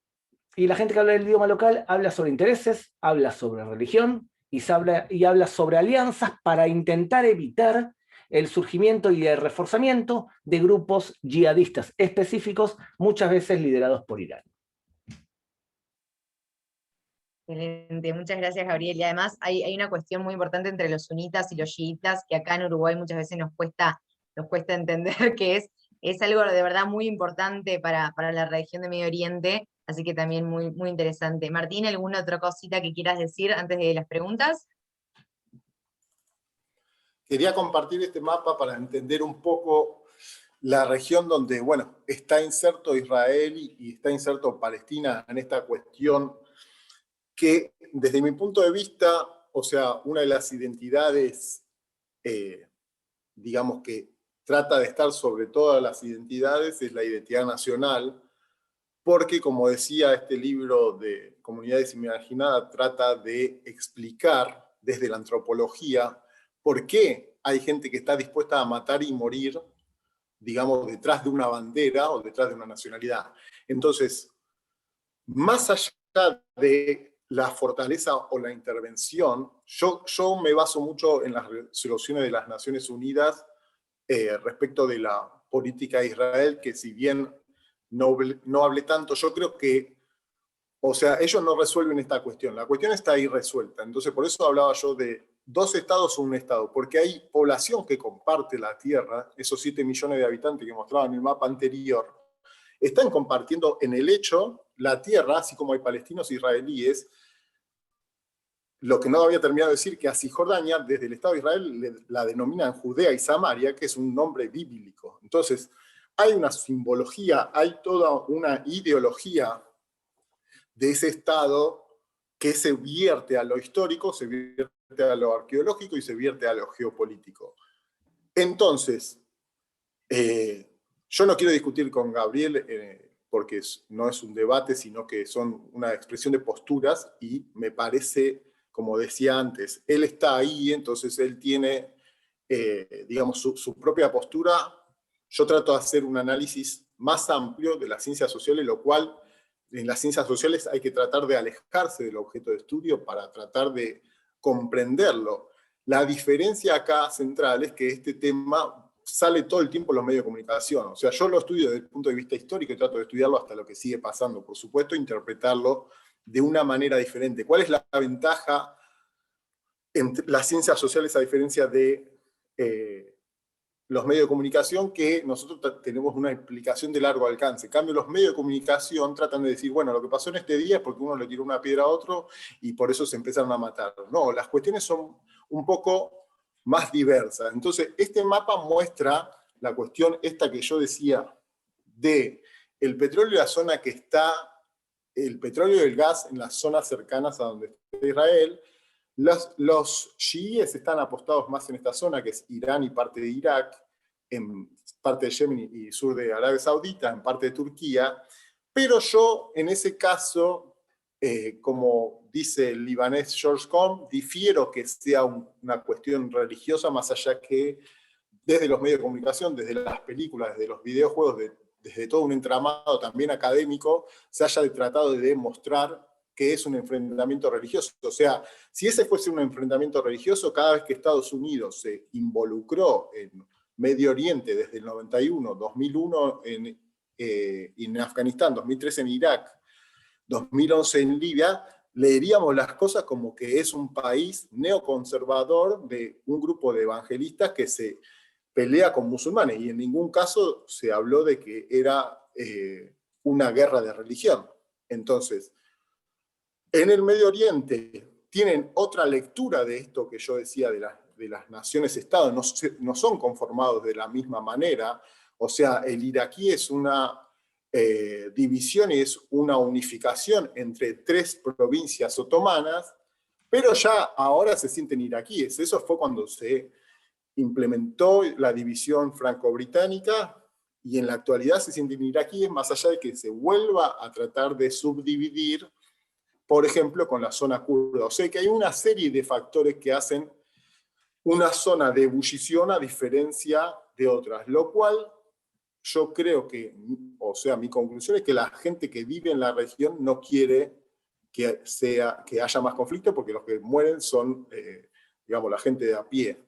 Y la gente que habla en el idioma local habla sobre intereses, habla sobre religión y habla sobre alianzas para intentar evitar el surgimiento y el reforzamiento de grupos yihadistas específicos, muchas veces liderados por Irán. Excelente, muchas gracias, Gabriel. Y además hay una cuestión muy importante entre los sunitas y los chiitas que acá en Uruguay muchas veces nos cuesta entender, que es algo de verdad muy importante para la región de Medio Oriente, así que también muy, muy interesante. Martín, ¿alguna otra cosita que quieras decir antes de las preguntas? Quería compartir este mapa para entender un poco la región donde, bueno, está inserto Israel y está inserto Palestina en esta cuestión que, desde mi punto de vista, o sea, una de las identidades, digamos que trata de estar sobre todas las identidades, es la identidad nacional, porque, como decía este libro de Comunidades Imaginadas, trata de explicar desde la antropología por qué hay gente que está dispuesta a matar y morir, digamos, detrás de una bandera o detrás de una nacionalidad. Entonces, más allá de la fortaleza o la intervención, yo me baso mucho en las resoluciones de las Naciones Unidas respecto de la política de Israel, que si bien no hablé tanto, yo creo que, o sea, ellos no resuelven esta cuestión, la cuestión está ahí resuelta. Entonces, por eso hablaba yo de 2 estados o un estado, porque hay población que comparte la tierra, esos 7 millones de habitantes que mostraba en el mapa anterior, están compartiendo en el hecho la tierra, así como hay palestinos e israelíes. Lo que no había terminado de decir, que a Cisjordania, desde el Estado de Israel, la denominan Judea y Samaria, que es un nombre bíblico. Entonces, hay una simbología, hay toda una ideología de ese Estado que se vierte a lo histórico, se vierte a lo arqueológico y se vierte a lo geopolítico. Entonces, yo no quiero discutir con Gabriel porque no es un debate, sino que son una expresión de posturas, y me parece, como decía antes, él está ahí, entonces él tiene, digamos, su propia postura. Yo trato de hacer un análisis más amplio de las ciencias sociales, lo cual en las ciencias sociales hay que tratar de alejarse del objeto de estudio para tratar de comprenderlo. La diferencia acá central es que este tema sale todo el tiempo en los medios de comunicación. O sea, yo lo estudio desde el punto de vista histórico y trato de estudiarlo hasta lo que sigue pasando. Por supuesto, interpretarlo de una manera diferente. ¿Cuál es la ventaja entre las ciencias sociales a diferencia de los medios de comunicación, que nosotros tenemos una explicación de largo alcance. En cambio, los medios de comunicación tratan de decir, bueno, lo que pasó en este día es porque uno le tiró una piedra a otro y por eso se empezaron a matar. No, las cuestiones son un poco más diversas. Entonces, este mapa muestra la cuestión esta que yo decía de el petróleo y la zona que está, el petróleo y el gas en las zonas cercanas a donde está Israel. Los chiíes están apostados más en esta zona, que es Irán y parte de Irak, en parte de Yemen y sur de Arabia Saudita, en parte de Turquía, pero yo en ese caso, como dice el libanés George Cohn, difiero que sea una cuestión religiosa, más allá que desde los medios de comunicación, desde las películas, desde los videojuegos, desde todo un entramado también académico, se haya tratado de demostrar que es un enfrentamiento religioso. O sea, si ese fuese un enfrentamiento religioso, cada vez que Estados Unidos se involucró en Medio Oriente desde el 91, 2001 en Afganistán, 2003 en Irak, 2011 en Libia, leeríamos las cosas como que es un país neoconservador de un grupo de evangelistas que se pelea con musulmanes, y en ningún caso se habló de que era una guerra de religión. Entonces, en el Medio Oriente tienen otra lectura de esto que yo decía de las naciones-estado, no son conformados de la misma manera. O sea, el iraquí es una división y es una unificación entre 3 provincias otomanas, pero ya ahora se sienten iraquíes. Eso fue cuando se implementó la división franco-británica, y en la actualidad se sienten iraquíes, más allá de que se vuelva a tratar de subdividir, por ejemplo, con la zona kurda. O sea que hay una serie de factores que hacen una zona de ebullición a diferencia de otras, lo cual yo creo que, o sea, mi conclusión es que la gente que vive en la región no quiere que haya más conflicto, porque los que mueren son, digamos, la gente de a pie,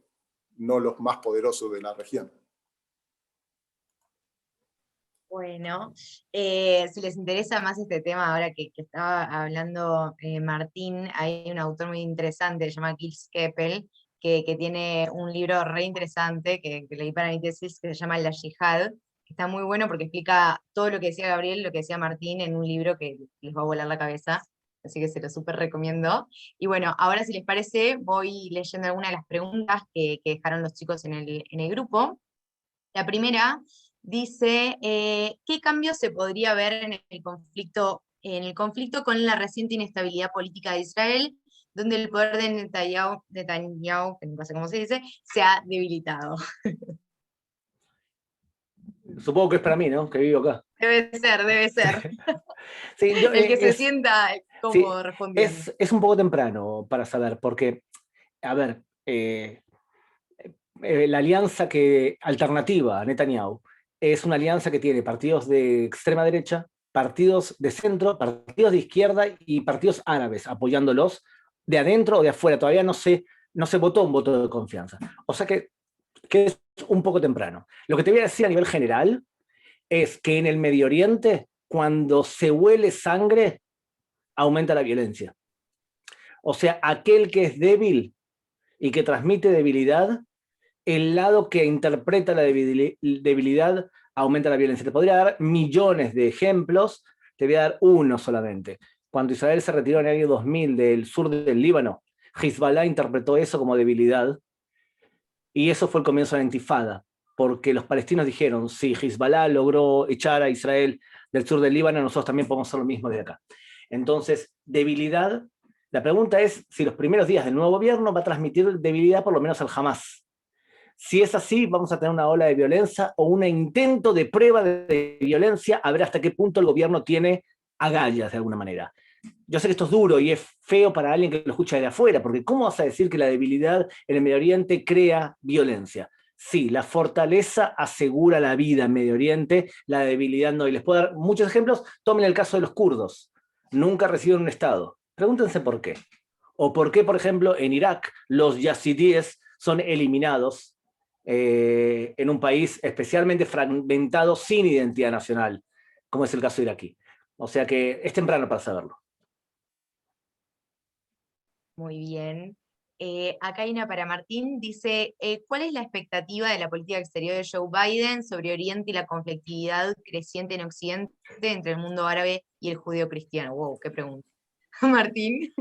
no los más poderosos de la región. Bueno, si les interesa más este tema, ahora que estaba hablando Martín, hay un autor muy interesante, se llama Gilles Kepel, que tiene un libro re interesante que leí para mi tesis, que se llama La Yihad, que está muy bueno porque explica todo lo que decía Gabriel, lo que decía Martín, en un libro que les va a volar la cabeza, así que se lo súper recomiendo. Y bueno, ahora si les parece, voy leyendo algunas de las preguntas que dejaron los chicos en el grupo. La primera dice, ¿qué cambios se podría ver en el conflicto con la reciente inestabilidad política de Israel, donde el poder de Netanyahu, que nunca sé cómo se dice, se ha debilitado? Supongo que es para mí, ¿no? Que vivo acá. Debe ser, debe ser. Sí, El que se sienta cómodo sí, respondiendo. es un poco temprano para saber, porque, a ver, la alianza alternativa a Netanyahu es una alianza que tiene partidos de extrema derecha, partidos de centro, partidos de izquierda y partidos árabes apoyándolos de adentro o de afuera. Todavía no se votó un voto de confianza. O sea que es un poco temprano. Lo que te voy a decir a nivel general es que en el Medio Oriente, cuando se huele sangre, aumenta la violencia. O sea, aquel que es débil y que transmite debilidad, el lado que interpreta la debilidad aumenta la violencia. Te podría dar millones de ejemplos, te voy a dar uno solamente. Cuando Israel se retiró en el año 2000 del sur del Líbano, Hezbollah interpretó eso como debilidad, y eso fue el comienzo de la intifada, porque los palestinos dijeron, si Hezbollah logró echar a Israel del sur del Líbano, nosotros también podemos hacer lo mismo desde acá. Entonces, debilidad, la pregunta es si los primeros días del nuevo gobierno va a transmitir debilidad por lo menos al Hamas. Si es así, vamos a tener una ola de violencia o un intento de prueba de violencia, a ver hasta qué punto el gobierno tiene agallas de alguna manera. Yo sé que esto es duro y es feo para alguien que lo escucha desde afuera, porque ¿cómo vas a decir que la debilidad en el Medio Oriente crea violencia? Sí, la fortaleza asegura la vida en Medio Oriente, la debilidad no. Y les puedo dar muchos ejemplos. Tomen el caso de los kurdos. Nunca recibieron un Estado. Pregúntense por qué. O por qué, por ejemplo, en Irak los yazidíes son eliminados en un país especialmente fragmentado sin identidad nacional, como es el caso iraquí. O sea que es temprano para saberlo. Muy bien. Acá hay una para Martín, dice, ¿cuál es la expectativa de la política exterior de Joe Biden sobre Oriente y la conflictividad creciente en Occidente entre el mundo árabe y el judío cristiano? Wow, qué pregunta. Martín.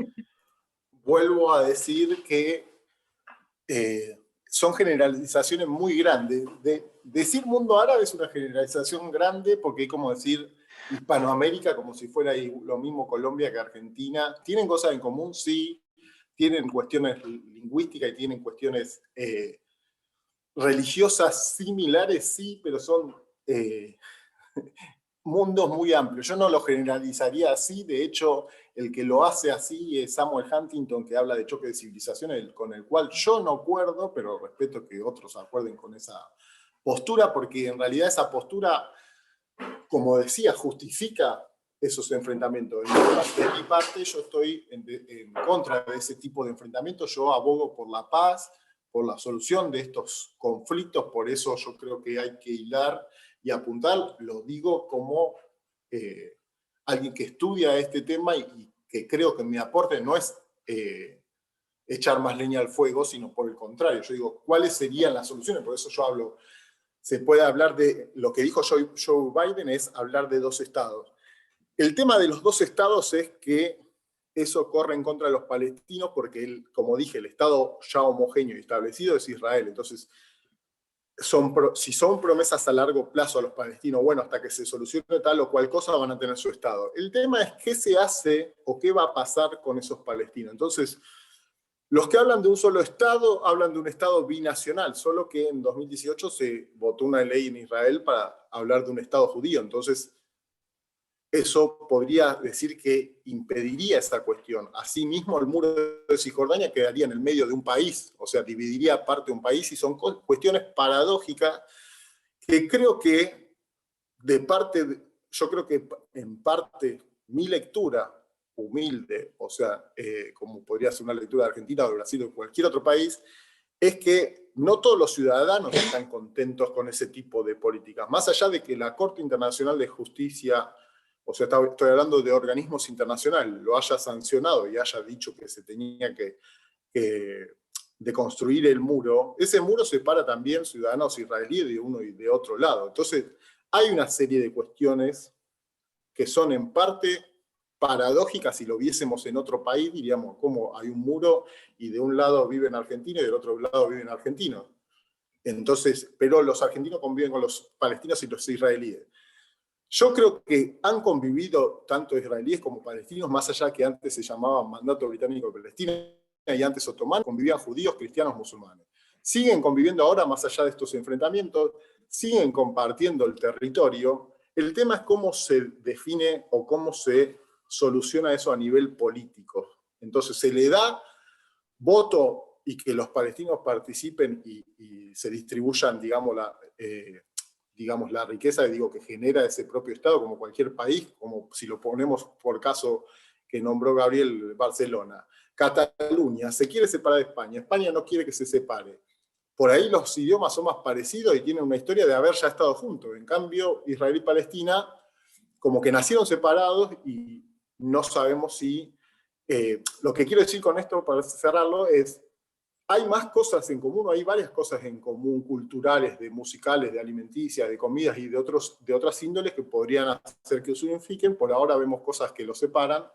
Vuelvo a decir que son generalizaciones muy grandes. Decir mundo árabe es una generalización grande porque es como decir Hispanoamérica, como si fuera lo mismo Colombia que Argentina. ¿Tienen cosas en común? Sí. Tienen cuestiones lingüísticas y tienen cuestiones religiosas similares, sí, pero son mundos muy amplios. Yo no lo generalizaría así. De hecho, el que lo hace así es Samuel Huntington, que habla de choque de civilizaciones, con el cual yo no acuerdo, pero respeto que otros acuerden con esa postura, porque en realidad esa postura, como decía, justifica esos enfrentamientos. De mi parte, yo estoy en contra de ese tipo de enfrentamientos. Yo abogo por la paz, por la solución de estos conflictos. Por eso yo creo que hay que hilar y apuntar. Lo digo como alguien que estudia este tema y que creo que mi aporte no es echar más leña al fuego, sino por el contrario. Yo digo, ¿cuáles serían las soluciones? Por eso yo hablo, se puede hablar de, lo que dijo Joe Biden es hablar de 2 estados. El tema de los 2 estados es que eso corre en contra de los palestinos porque, como dije, el estado ya homogéneo y establecido es Israel. Entonces, si son promesas a largo plazo a los palestinos, bueno, hasta que se solucione tal o cual cosa van a tener su estado. El tema es qué se hace o qué va a pasar con esos palestinos. Entonces, los que hablan de un solo estado, hablan de un estado binacional, solo que en 2018 se votó una ley en Israel para hablar de un estado judío. Entonces, eso podría decir que impediría esa cuestión. Asimismo, el muro de Cisjordania quedaría en el medio de un país, o sea, dividiría parte de un país, y son cuestiones paradójicas que creo que yo creo que en parte mi lectura humilde, o sea, como podría ser una lectura de Argentina o de Brasil o de cualquier otro país, es que no todos los ciudadanos están contentos con ese tipo de políticas. Más allá de que la Corte Internacional de Justicia, o sea, estoy hablando de organismos internacionales, lo haya sancionado y haya dicho que se tenía que deconstruir el muro, ese muro separa también ciudadanos israelíes de uno y de otro lado. Entonces, hay una serie de cuestiones que son en parte paradójicas. Si lo viésemos en otro país, diríamos, ¿cómo hay un muro y de un lado viven argentinos y del otro lado viven argentinos? Entonces, pero los argentinos conviven con los palestinos y los israelíes. Yo creo que han convivido tanto israelíes como palestinos, más allá que antes se llamaba Mandato Británico de Palestina y antes otomano, convivían judíos, cristianos, musulmanes. Siguen conviviendo ahora, más allá de estos enfrentamientos, siguen compartiendo el territorio. El tema es cómo se define o cómo se soluciona eso a nivel político. Entonces, se le da voto y que los palestinos participen y se distribuyan, digamos, la riqueza, digo, que genera ese propio Estado, como cualquier país, como si lo ponemos por caso que nombró Gabriel, Barcelona. Cataluña se quiere separar de España, España no quiere que se separe. Por ahí los idiomas son más parecidos y tienen una historia de haber ya estado juntos. En cambio, Israel y Palestina como que nacieron separados y no sabemos si... lo que quiero decir con esto, para cerrarlo, es hay más cosas en común, hay varias cosas en común, culturales, de musicales, de alimenticias, de comidas y de otras índoles que podrían hacer que se unifiquen. Por ahora vemos cosas que los separan,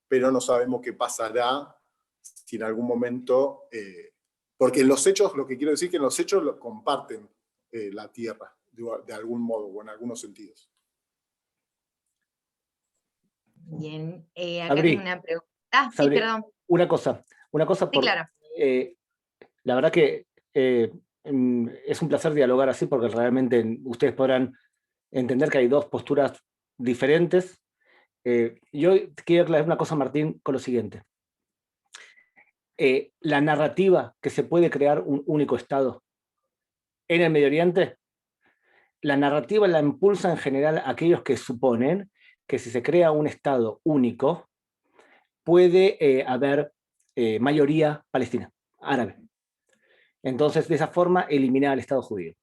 pero no sabemos qué pasará si en algún momento... porque en los hechos, lo que quiero decir es que en los hechos lo comparten la tierra, de algún modo o en algunos sentidos. Bien, acá tengo una pregunta. Sí, perdón. Una cosa sí, claro. La verdad que es un placer dialogar así porque realmente ustedes podrán entender que hay 2 posturas diferentes. Yo quiero aclarar una cosa, Martín, con lo siguiente. La narrativa que se puede crear un único Estado en el Medio Oriente, la narrativa la impulsa en general aquellos que suponen que si se crea un Estado único, puede haber mayoría palestina, árabe. Entonces, de esa forma, eliminar al Estado judío.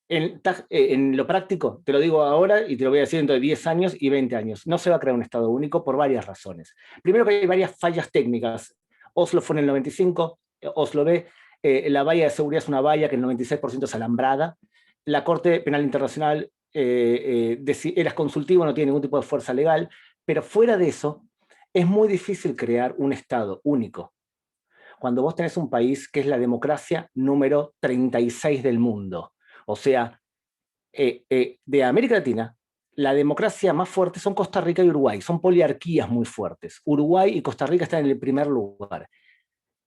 En lo práctico, te lo digo ahora y te lo voy a decir dentro de 10 años y 20 años, no se va a crear un Estado único por varias razones. Primero que hay varias fallas técnicas. Oslo fue en el 95, Oslo B, la valla de seguridad es una valla que el 96% es alambrada. La Corte Penal Internacional era consultivo, no tiene ningún tipo de fuerza legal, pero fuera de eso, es muy difícil crear un Estado único. Cuando vos tenés un país que es la democracia número 36 del mundo, o sea, de América Latina, la democracia más fuerte son Costa Rica y Uruguay, son poliarquías muy fuertes. Uruguay y Costa Rica están en el primer lugar.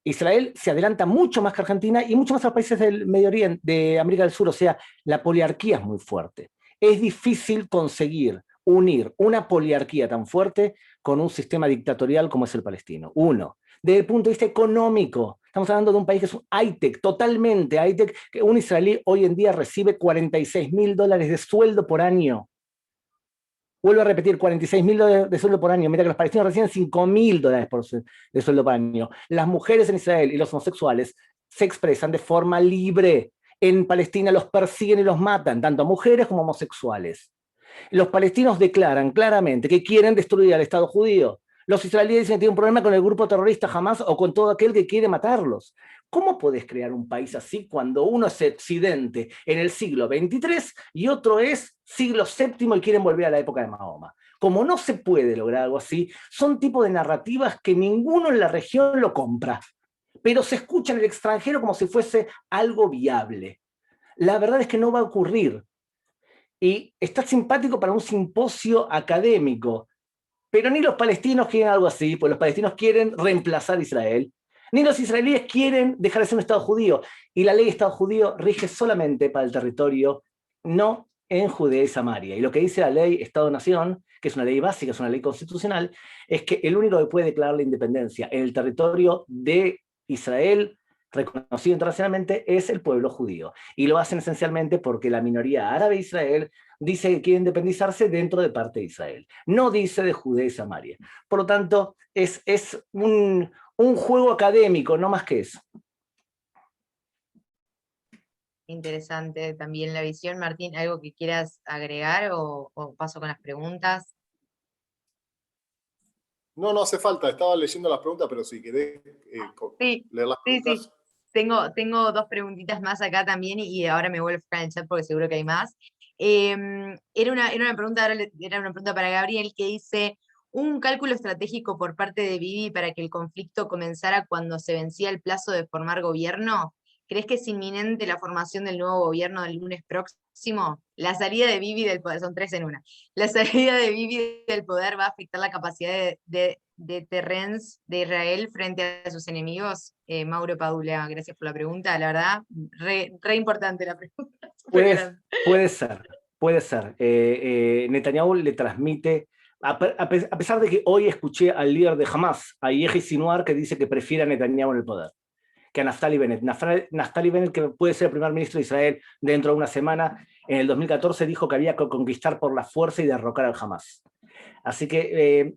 Israel se adelanta mucho más que Argentina y mucho más a los países del Medio Oriente, de América del Sur, o sea, la poliarquía es muy fuerte. Es difícil conseguir unir una poliarquía tan fuerte con un sistema dictatorial como es el palestino. Uno, desde el punto de vista económico, estamos hablando de un país que es un high-tech, totalmente high-tech, que un israelí hoy en día recibe $46.000 de sueldo por año. Vuelvo a repetir, $46.000 de sueldo por año, mientras que los palestinos reciben $5.000 de sueldo por año. Las mujeres en Israel y los homosexuales se expresan de forma libre. En Palestina los persiguen y los matan, tanto a mujeres como a homosexuales. Los palestinos declaran claramente que quieren destruir al Estado judío. Los israelíes dicen que tienen un problema con el grupo terrorista Hamas o con todo aquel que quiere matarlos. ¿Cómo podés crear un país así cuando uno es Occidente en el siglo XXIII y otro es siglo VII y quieren volver a la época de Mahoma? Como no se puede lograr algo así, son tipos de narrativas que ninguno en la región lo compra, pero se escucha en el extranjero como si fuese algo viable. La verdad es que no va a ocurrir. Y está simpático para un simposio académico, pero ni los palestinos quieren algo así, pues los palestinos quieren reemplazar a Israel, ni los israelíes quieren dejar de ser un Estado judío. Y la ley de Estado judío rige solamente para el territorio, no en Judea y Samaria. Y lo que dice la ley Estado-Nación, que es una ley básica, es una ley constitucional, es que el único que puede declarar la independencia en el territorio de Israel, reconocido internacionalmente, es el pueblo judío. Y lo hacen esencialmente porque la minoría árabe de Israel dice que quiere independizarse dentro de parte de Israel. No dice de Judea y Samaria. Por lo tanto, es un juego académico, no más que eso. Interesante también la visión. Martín, ¿algo que quieras agregar o paso con las preguntas? No, no hace falta. Estaba leyendo las preguntas, pero si querés Sí, leer las sí, preguntas. sí. Tengo dos preguntitas más acá también y ahora me vuelvo a enfocar en el chat porque seguro que hay más. Era una pregunta, era una pregunta para Gabriel que dice, un cálculo estratégico por parte de Bibi para que el conflicto comenzara cuando se vencía el plazo de formar gobierno. ¿Crees que es inminente la formación del nuevo gobierno del lunes próximo? La salida de Bibi del poder, son tres en una. La salida de Bibi del poder va a afectar la capacidad de deterrence de Israel frente a sus enemigos. Mauro Padula, gracias por la pregunta. La verdad, re importante la pregunta. Puede ser. Netanyahu le transmite, a pesar de que hoy escuché al líder de Hamas, a Yehia Sinwar, que dice que prefiere a Netanyahu en el poder que a Naftali Bennett. Naftali Bennett, que puede ser el primer ministro de Israel dentro de una semana, en el 2014 dijo que había que conquistar por la fuerza y derrocar al Hamas. Así que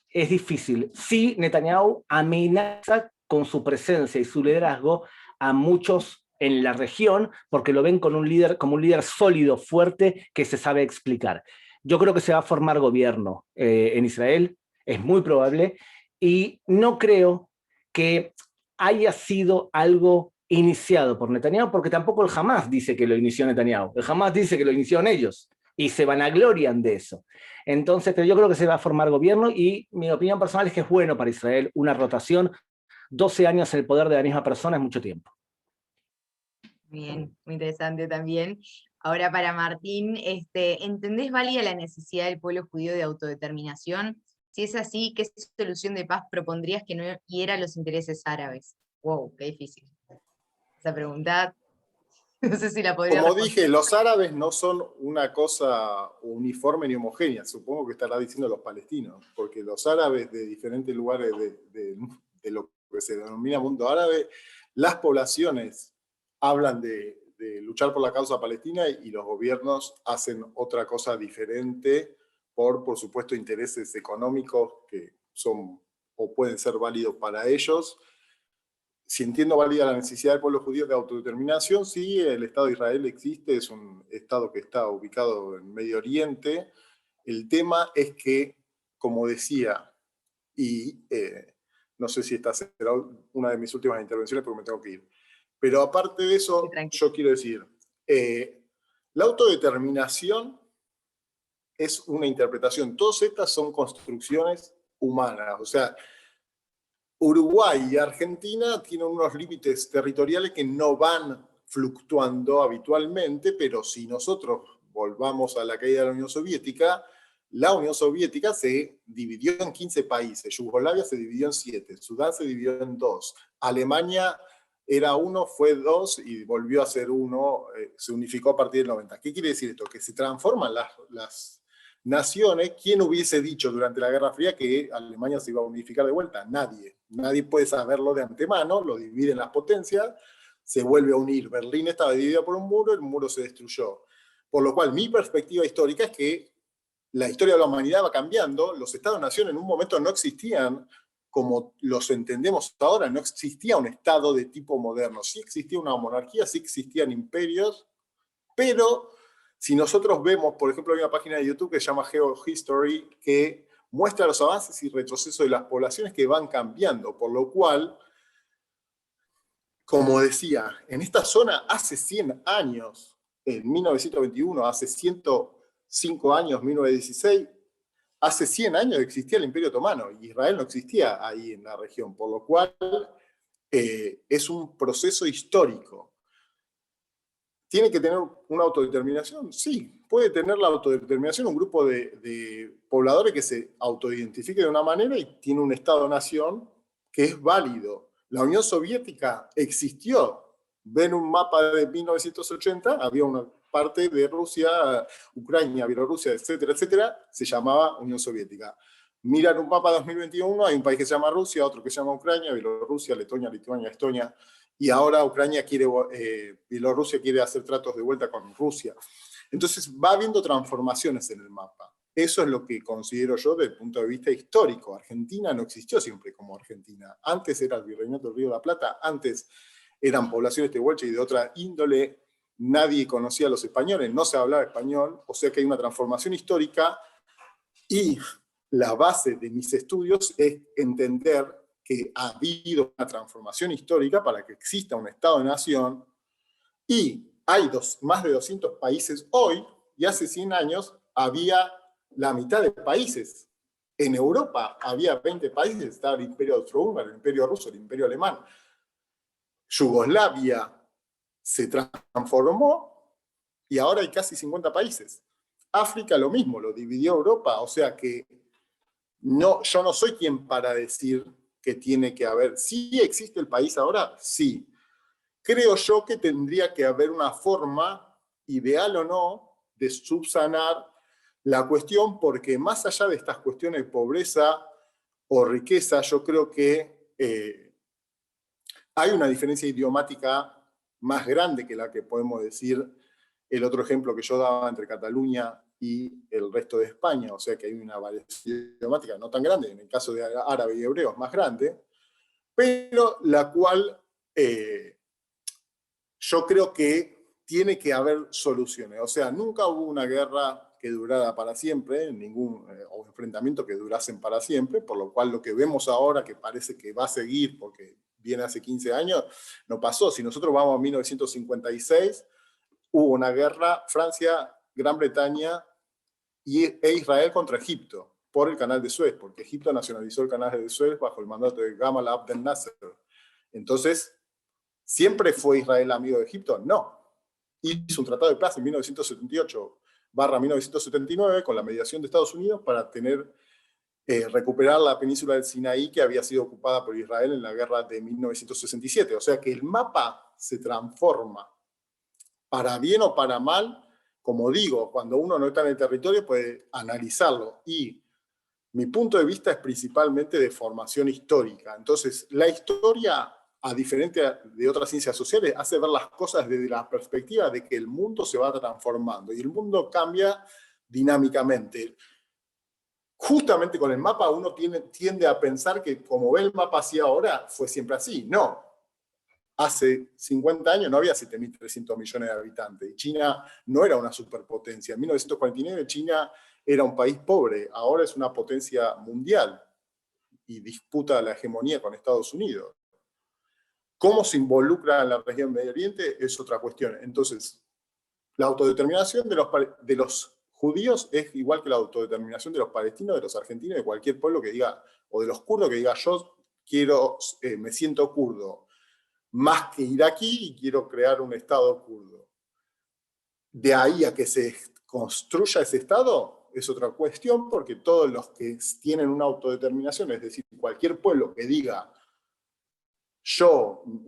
es difícil. Sí, Netanyahu amenaza con su presencia y su liderazgo a muchos en la región porque lo ven como un líder sólido, fuerte, que se sabe explicar. Yo creo que se va a formar gobierno en Israel, es muy probable, y no creo que haya sido algo iniciado por Netanyahu, porque tampoco el Hamas dice que lo inició Netanyahu, el Hamas dice que lo iniciaron ellos, y se vanaglorian de eso. Entonces, pero yo creo que se va a formar gobierno, y mi opinión personal es que es bueno para Israel una rotación. 12 años en el poder de la misma persona es mucho tiempo. Bien, muy interesante también. Ahora para Martín, ¿entendés válida la necesidad del pueblo judío de autodeterminación? Si es así, ¿qué solución de paz propondrías que no hiera los intereses árabes? Wow, qué difícil. Esa pregunta, no sé si la podría Como responder. dije, los árabes no son una cosa uniforme ni homogénea, supongo que estará diciendo los palestinos, porque los árabes de diferentes lugares de lo que se denomina mundo árabe, las poblaciones hablan de luchar por la causa palestina y los gobiernos hacen otra cosa diferente por supuesto, intereses económicos que son o pueden ser válidos para ellos. Si entiendo válida la necesidad del pueblo judío de autodeterminación, sí, el Estado de Israel existe, es un Estado que está ubicado en Medio Oriente. El tema es que, como decía, y No sé si esta será una de mis últimas intervenciones porque me tengo que ir. Pero aparte de eso, yo quiero decir, la autodeterminación es una interpretación. Todas estas son construcciones humanas. O sea, Uruguay y Argentina tienen unos límites territoriales que no van fluctuando habitualmente, pero si nosotros volvamos a la caída de la Unión Soviética se dividió en 15 países, Yugoslavia se dividió en 7, Sudán se dividió en 2, Alemania era 1, fue 2 y volvió a ser 1, se unificó a partir del 90. ¿Qué quiere decir esto? Que se transforman las naciones. ¿Quién hubiese dicho durante la Guerra Fría que Alemania se iba a unificar de vuelta? Nadie. Nadie puede saberlo de antemano, lo dividen las potencias, se vuelve a unir. Berlín estaba dividida por un muro, el muro se destruyó. Por lo cual, mi perspectiva histórica es que la historia de la humanidad va cambiando, los estados-nación en un momento no existían como los entendemos ahora, no existía un estado de tipo moderno, sí existía una monarquía, sí existían imperios, pero si nosotros vemos, por ejemplo, hay una página de YouTube que se llama GeoHistory, que muestra los avances y retrocesos de las poblaciones que van cambiando, por lo cual, como decía, en esta zona hace 100 años, en 1921, hace 105 años, 1916, hace 100 años existía el Imperio Otomano, y Israel no existía ahí en la región, por lo cual es un proceso histórico. ¿Tiene que tener una autodeterminación? Sí, puede tener la autodeterminación un grupo de pobladores que se autoidentifique de una manera y tiene un Estado-nación que es válido. La Unión Soviética existió. Ven un mapa de 1980, había una parte de Rusia, Ucrania, Bielorrusia, etcétera, etcétera, se llamaba Unión Soviética. Miran un mapa de 2021, hay un país que se llama Rusia, otro que se llama Ucrania, Bielorrusia, Letonia, Lituania, Estonia, y ahora Bielorrusia quiere hacer tratos de vuelta con Rusia. Entonces va habiendo transformaciones en el mapa. Eso es lo que considero yo desde el punto de vista histórico. Argentina no existió siempre como Argentina. Antes era el Virreinato del Río de la Plata, antes eran poblaciones tehuelche y de otra índole, nadie conocía a los españoles, no se hablaba español, o sea que hay una transformación histórica y la base de mis estudios es entender que ha habido una transformación histórica para que exista un Estado-nación y hay más de 200 países hoy y hace 100 años había la mitad de países. En Europa había 20 países, estaba el Imperio Austrohúngaro, el Imperio Ruso, el Imperio Alemán. Yugoslavia se transformó y ahora hay casi 50 países. África lo mismo, lo dividió Europa, o sea que yo no soy quien para decir que tiene que haber. ¿Sí existe el país ahora? Sí. Creo yo que tendría que haber una forma, ideal o no, de subsanar la cuestión, porque más allá de estas cuestiones de pobreza o riqueza, yo creo que hay una diferencia idiomática más grande que la que podemos decir el otro ejemplo que yo daba entre Cataluña y el resto de España, o sea que hay una variación idiomática no tan grande, en el caso de árabe y hebreo es más grande, pero la cual yo creo que tiene que haber soluciones. O sea, nunca hubo una guerra que durara para siempre, o enfrentamiento que durasen para siempre, por lo cual lo que vemos ahora, que parece que va a seguir porque viene hace 15 años, no pasó. Si nosotros vamos a 1956, hubo una guerra, Francia, Gran Bretaña e Israel contra Egipto, por el canal de Suez, porque Egipto nacionalizó el canal de Suez bajo el mandato de Gamal Abdel Nasser. Entonces, ¿siempre fue Israel amigo de Egipto? No. Hizo un tratado de paz en 1978/1979 con la mediación de Estados Unidos para recuperar la península del Sinaí que había sido ocupada por Israel en la guerra de 1967. O sea que el mapa se transforma para bien o para mal. Como digo, cuando uno no está en el territorio puede analizarlo y mi punto de vista es principalmente de formación histórica. Entonces, la historia, a diferencia de otras ciencias sociales, hace ver las cosas desde la perspectiva de que el mundo se va transformando y el mundo cambia dinámicamente. Justamente con el mapa uno tiende a pensar que como ve el mapa así ahora, fue siempre así. No. Hace 50 años no había 7.300 millones de habitantes y China no era una superpotencia. En 1949 China era un país pobre, ahora es una potencia mundial. y disputa la hegemonía con Estados Unidos. ¿Cómo se involucra en la región Medio Oriente? Es otra cuestión. Entonces, la autodeterminación de los judíos es igual que la autodeterminación de los palestinos, de los argentinos, de cualquier pueblo que diga, o de los kurdos que diga, yo quiero, me siento kurdo, más que iraquí y quiero crear un Estado kurdo. De ahí a que se construya ese Estado es otra cuestión, porque todos los que tienen una autodeterminación, es decir, cualquier pueblo que diga,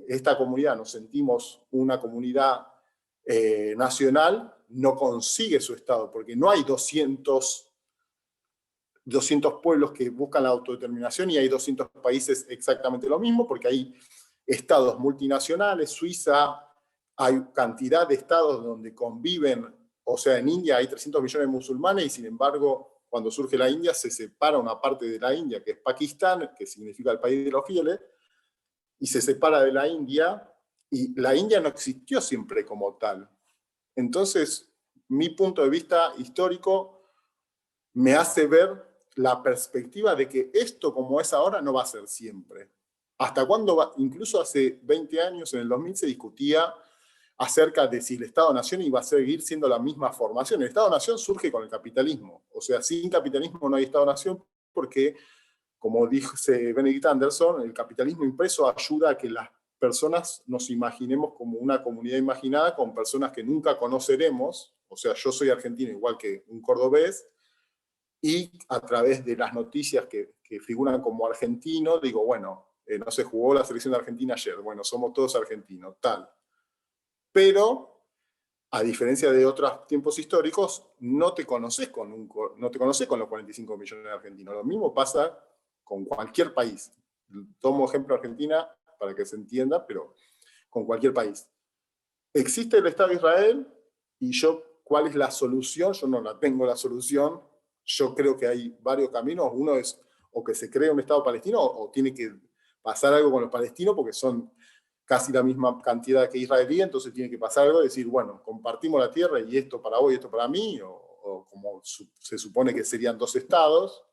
esta comunidad, nos sentimos una comunidad nacional, no consigue su Estado, porque no hay 200 pueblos que buscan la autodeterminación y hay 200 países exactamente lo mismo, porque hay estados multinacionales. Suiza, hay cantidad de estados donde conviven, o sea, en India hay 300 millones de musulmanes y sin embargo, cuando surge la India, se separa una parte de la India, que es Pakistán, que significa el país de los fieles, y se separa de la India, y la India no existió siempre como tal. Entonces, mi punto de vista histórico me hace ver la perspectiva de que esto como es ahora no va a ser siempre. ¿Hasta cuándo va? Incluso hace 20 años, en el 2000, se discutía acerca de si el Estado-Nación iba a seguir siendo la misma formación. El Estado-Nación surge con el capitalismo. O sea, sin capitalismo no hay Estado-Nación porque, como dice Benedict Anderson, el capitalismo impreso ayuda a que las personas nos imaginemos como una comunidad imaginada con personas que nunca conoceremos. O sea, yo soy argentino igual que un cordobés, y a través de las noticias que figuran como argentino, digo, bueno, no se jugó la selección de Argentina ayer, bueno, somos todos argentinos, tal. Pero, a diferencia de otros tiempos históricos, no te conoces con los 45 millones de argentinos. Lo mismo pasa con cualquier país. Tomo ejemplo Argentina para que se entienda, pero con cualquier país. Existe el Estado de Israel y ¿cuál es la solución? Yo no la tengo la solución. Yo creo que hay varios caminos. Uno es o que se cree un Estado palestino o tiene que pasar algo con los palestinos porque son casi la misma cantidad que israelí, entonces tiene que pasar algo y decir, bueno, compartimos la tierra y esto para vos y esto para mí, o como se supone que serían dos estados,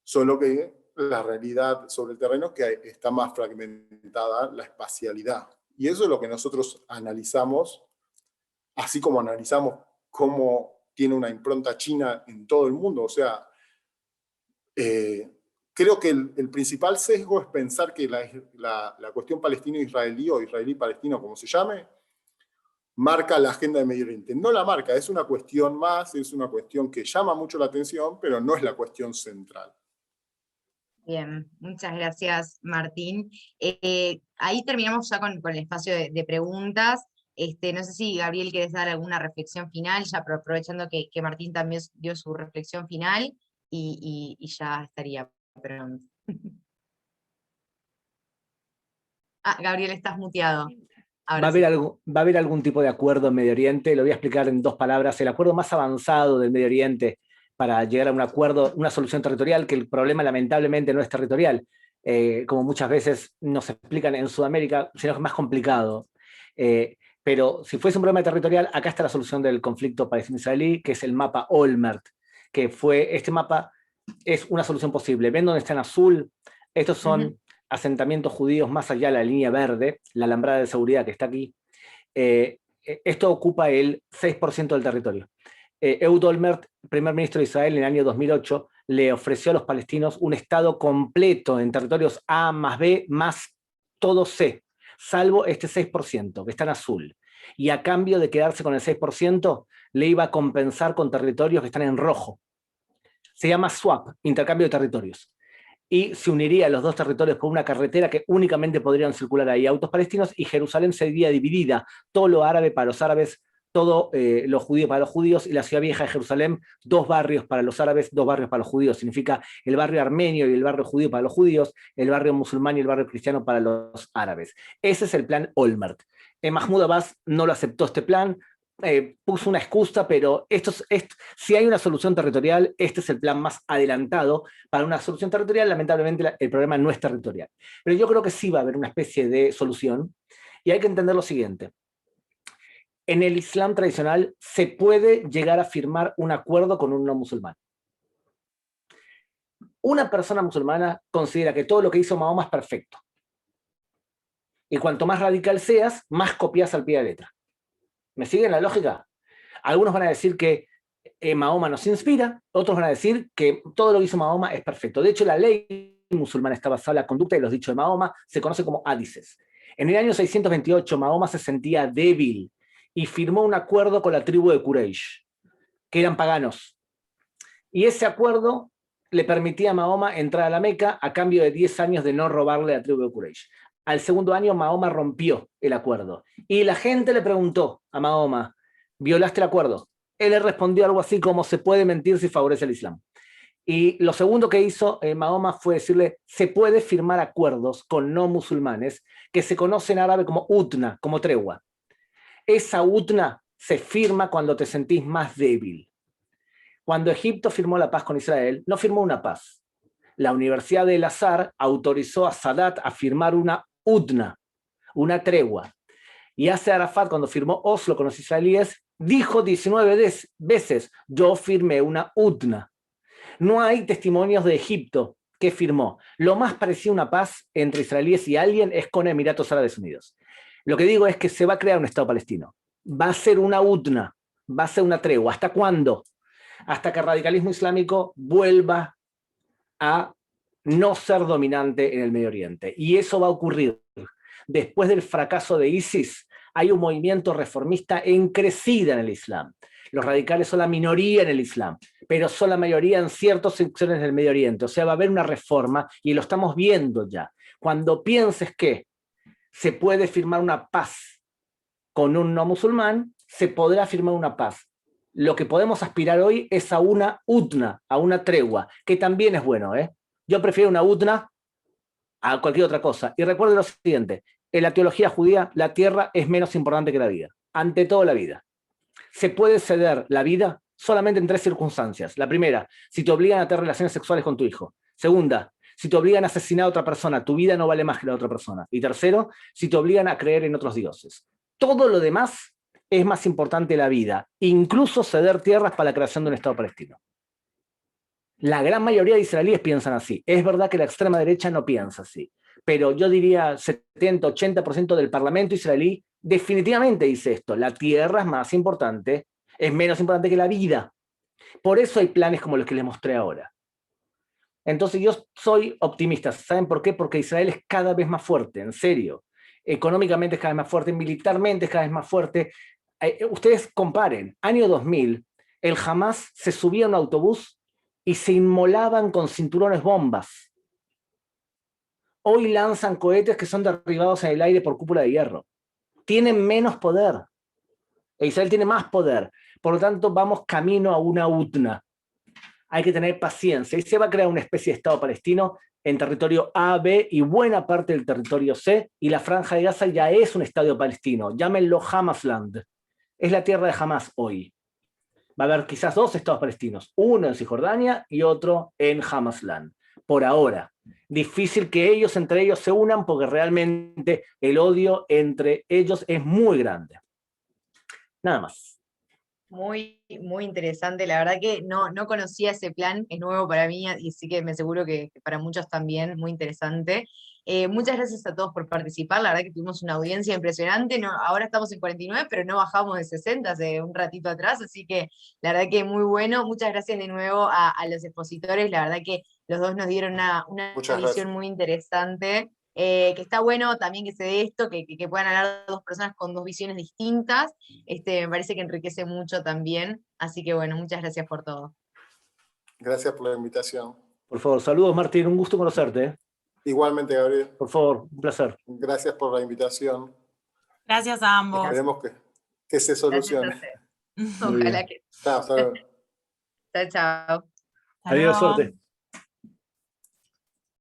solo que la realidad sobre el terreno es que está más fragmentada la espacialidad. Y eso es lo que nosotros analizamos, así como analizamos cómo tiene una impronta china en todo el mundo. O sea, creo que el principal sesgo es pensar que la cuestión palestino-israelí o israelí-palestino, como se llame, marca la agenda de Medio Oriente. No la marca, es una cuestión más, es una cuestión que llama mucho la atención, pero no es la cuestión central. Bien, muchas gracias, Martín. Ahí terminamos ya con el espacio de preguntas. No sé si, Gabriel, quieres dar alguna reflexión final, ya aprovechando que Martín también dio su reflexión final y ya estaría pronto. Gabriel, estás muteado. Va a haber algún tipo de acuerdo en Medio Oriente, lo voy a explicar en 2 palabras. El acuerdo más avanzado del Medio Oriente para llegar a un acuerdo, una solución territorial, que el problema lamentablemente no es territorial, como muchas veces nos explican en Sudamérica, sino que es más complicado. Pero si fuese un problema territorial, acá está la solución del conflicto palestino-israelí, que es el mapa Olmert, que este mapa es una solución posible. ¿Ven dónde está en azul? Estos son asentamientos judíos más allá de la línea verde, la alambrada de seguridad que está aquí. Esto ocupa el 6% del territorio. Ehud Olmert, primer ministro de Israel en el año 2008, le ofreció a los palestinos un estado completo en territorios A más B más todo C, salvo este 6%, que está en azul. Y a cambio de quedarse con el 6%, le iba a compensar con territorios que están en rojo. Se llama swap, intercambio de territorios. Y se uniría a los 2 territorios por una carretera que únicamente podrían circular ahí autos palestinos, y Jerusalén sería dividida, todo lo árabe para los árabes, todo lo judío para los judíos, y la ciudad vieja de Jerusalén, 2 barrios para los árabes, 2 barrios para los judíos. Significa el barrio armenio y el barrio judío para los judíos, el barrio musulmán y el barrio cristiano para los árabes. Ese es el plan Olmert. Mahmoud Abbas no lo aceptó este plan, puso una excusa, pero si hay una solución territorial, este es el plan más adelantado para una solución territorial. Lamentablemente el problema no es territorial. Pero yo creo que sí va a haber una especie de solución, y hay que entender lo siguiente. En el Islam tradicional se puede llegar a firmar un acuerdo con un no musulmán. Una persona musulmana considera que todo lo que hizo Mahoma es perfecto. Y cuanto más radical seas, más copias al pie de letra. ¿Me siguen la lógica? Algunos van a decir que Mahoma nos inspira, otros van a decir que todo lo que hizo Mahoma es perfecto. De hecho, la ley musulmana está basada en la conducta y los dichos de Mahoma, se conoce como hadices. En el año 628, Mahoma se sentía débil y firmó un acuerdo con la tribu de Quraysh, que eran paganos. Y ese acuerdo le permitía a Mahoma entrar a la Meca a cambio de 10 años de no robarle a la tribu de Quraysh. Al segundo año, Mahoma rompió el acuerdo. Y la gente le preguntó a Mahoma, ¿violaste el acuerdo? Él le respondió algo así como, se puede mentir si favorece el Islam. Y lo segundo que hizo Mahoma fue decirle, se puede firmar acuerdos con no musulmanes, que se conoce en árabe como utna, como tregua. Esa utna se firma cuando te sentís más débil. Cuando Egipto firmó la paz con Israel, no firmó una paz. La Universidad del Azhar autorizó a Sadat a firmar una utna, una tregua. Y Yasser Arafat, cuando firmó Oslo con los israelíes, dijo 19 veces, yo firmé una utna. No hay testimonios de Egipto que firmó. Lo más parecido a una paz entre israelíes y alguien es con Emiratos Árabes Unidos. Lo que digo es que se va a crear un Estado palestino. Va a ser una utna, va a ser una tregua. ¿Hasta cuándo? Hasta que el radicalismo islámico vuelva a no ser dominante en el Medio Oriente. Y eso va a ocurrir. Después del fracaso de ISIS, hay un movimiento reformista en crecida en el Islam. Los radicales son la minoría en el Islam, pero son la mayoría en ciertas secciones del Medio Oriente. O sea, va a haber una reforma y lo estamos viendo ya. Cuando pienses que se puede firmar una paz con un no musulmán, se podrá firmar una paz. Lo que podemos aspirar hoy es a una utna, a una tregua, que también es bueno, ¿eh? Yo prefiero una utna a cualquier otra cosa. Y recuerden lo siguiente, en la teología judía, la tierra es menos importante que la vida. Ante todo, la vida. Se puede ceder la vida solamente en 3 circunstancias. La primera, si te obligan a tener relaciones sexuales con tu hijo. Segunda, si te obligan a asesinar a otra persona, tu vida no vale más que la de otra persona. Y tercero, si te obligan a creer en otros dioses. Todo lo demás es más importante la vida, incluso ceder tierras para la creación de un Estado palestino. La gran mayoría de israelíes piensan así. Es verdad que la extrema derecha no piensa así, pero yo diría 70-80% del parlamento israelí definitivamente dice esto. La tierra es más importante, es menos importante que la vida. Por eso hay planes como los que les mostré ahora. Entonces yo soy optimista. ¿Saben por qué? Porque Israel es cada vez más fuerte, en serio. Económicamente es cada vez más fuerte, militarmente es cada vez más fuerte. Ustedes comparen, año 2000, el Hamas se subía a un autobús y se inmolaban con cinturones bombas. Hoy lanzan cohetes que son derribados en el aire por cúpula de hierro. Tienen menos poder. Israel tiene más poder. Por lo tanto, vamos camino a una utna. Hay que tener paciencia. Y se va a crear una especie de Estado palestino en territorio A, B y buena parte del territorio C. Y la Franja de Gaza ya es un Estado palestino. Llámenlo Hamasland. Es la tierra de Hamas hoy. Va a haber quizás 2 estados palestinos, uno en Cisjordania y otro en Hamasland, por ahora. Difícil que ellos entre ellos se unan porque realmente el odio entre ellos es muy grande. Nada más. Muy, muy interesante. La verdad que no conocía ese plan, es nuevo para mí y sí que me aseguro que para muchos también, muy interesante. Muchas gracias a todos por participar. La verdad que tuvimos una audiencia impresionante. No, ahora estamos en 49, pero no bajamos de 60 hace un ratito atrás, así que la verdad que muy bueno. Muchas gracias de nuevo a los expositores. La verdad que los dos nos dieron una visión muy interesante. Que está bueno también que se dé esto, que puedan hablar 2 personas con 2 visiones distintas. Me parece que enriquece mucho también. Así que bueno, muchas gracias por todo. Gracias por la invitación. Por favor, saludos Martín, un gusto conocerte. Igualmente, Gabriel. Por favor, un placer. Gracias por la invitación. Gracias a ambos. Esperemos que se solucione. Ojalá que. Chao, Chao, chao. Adiós, suerte.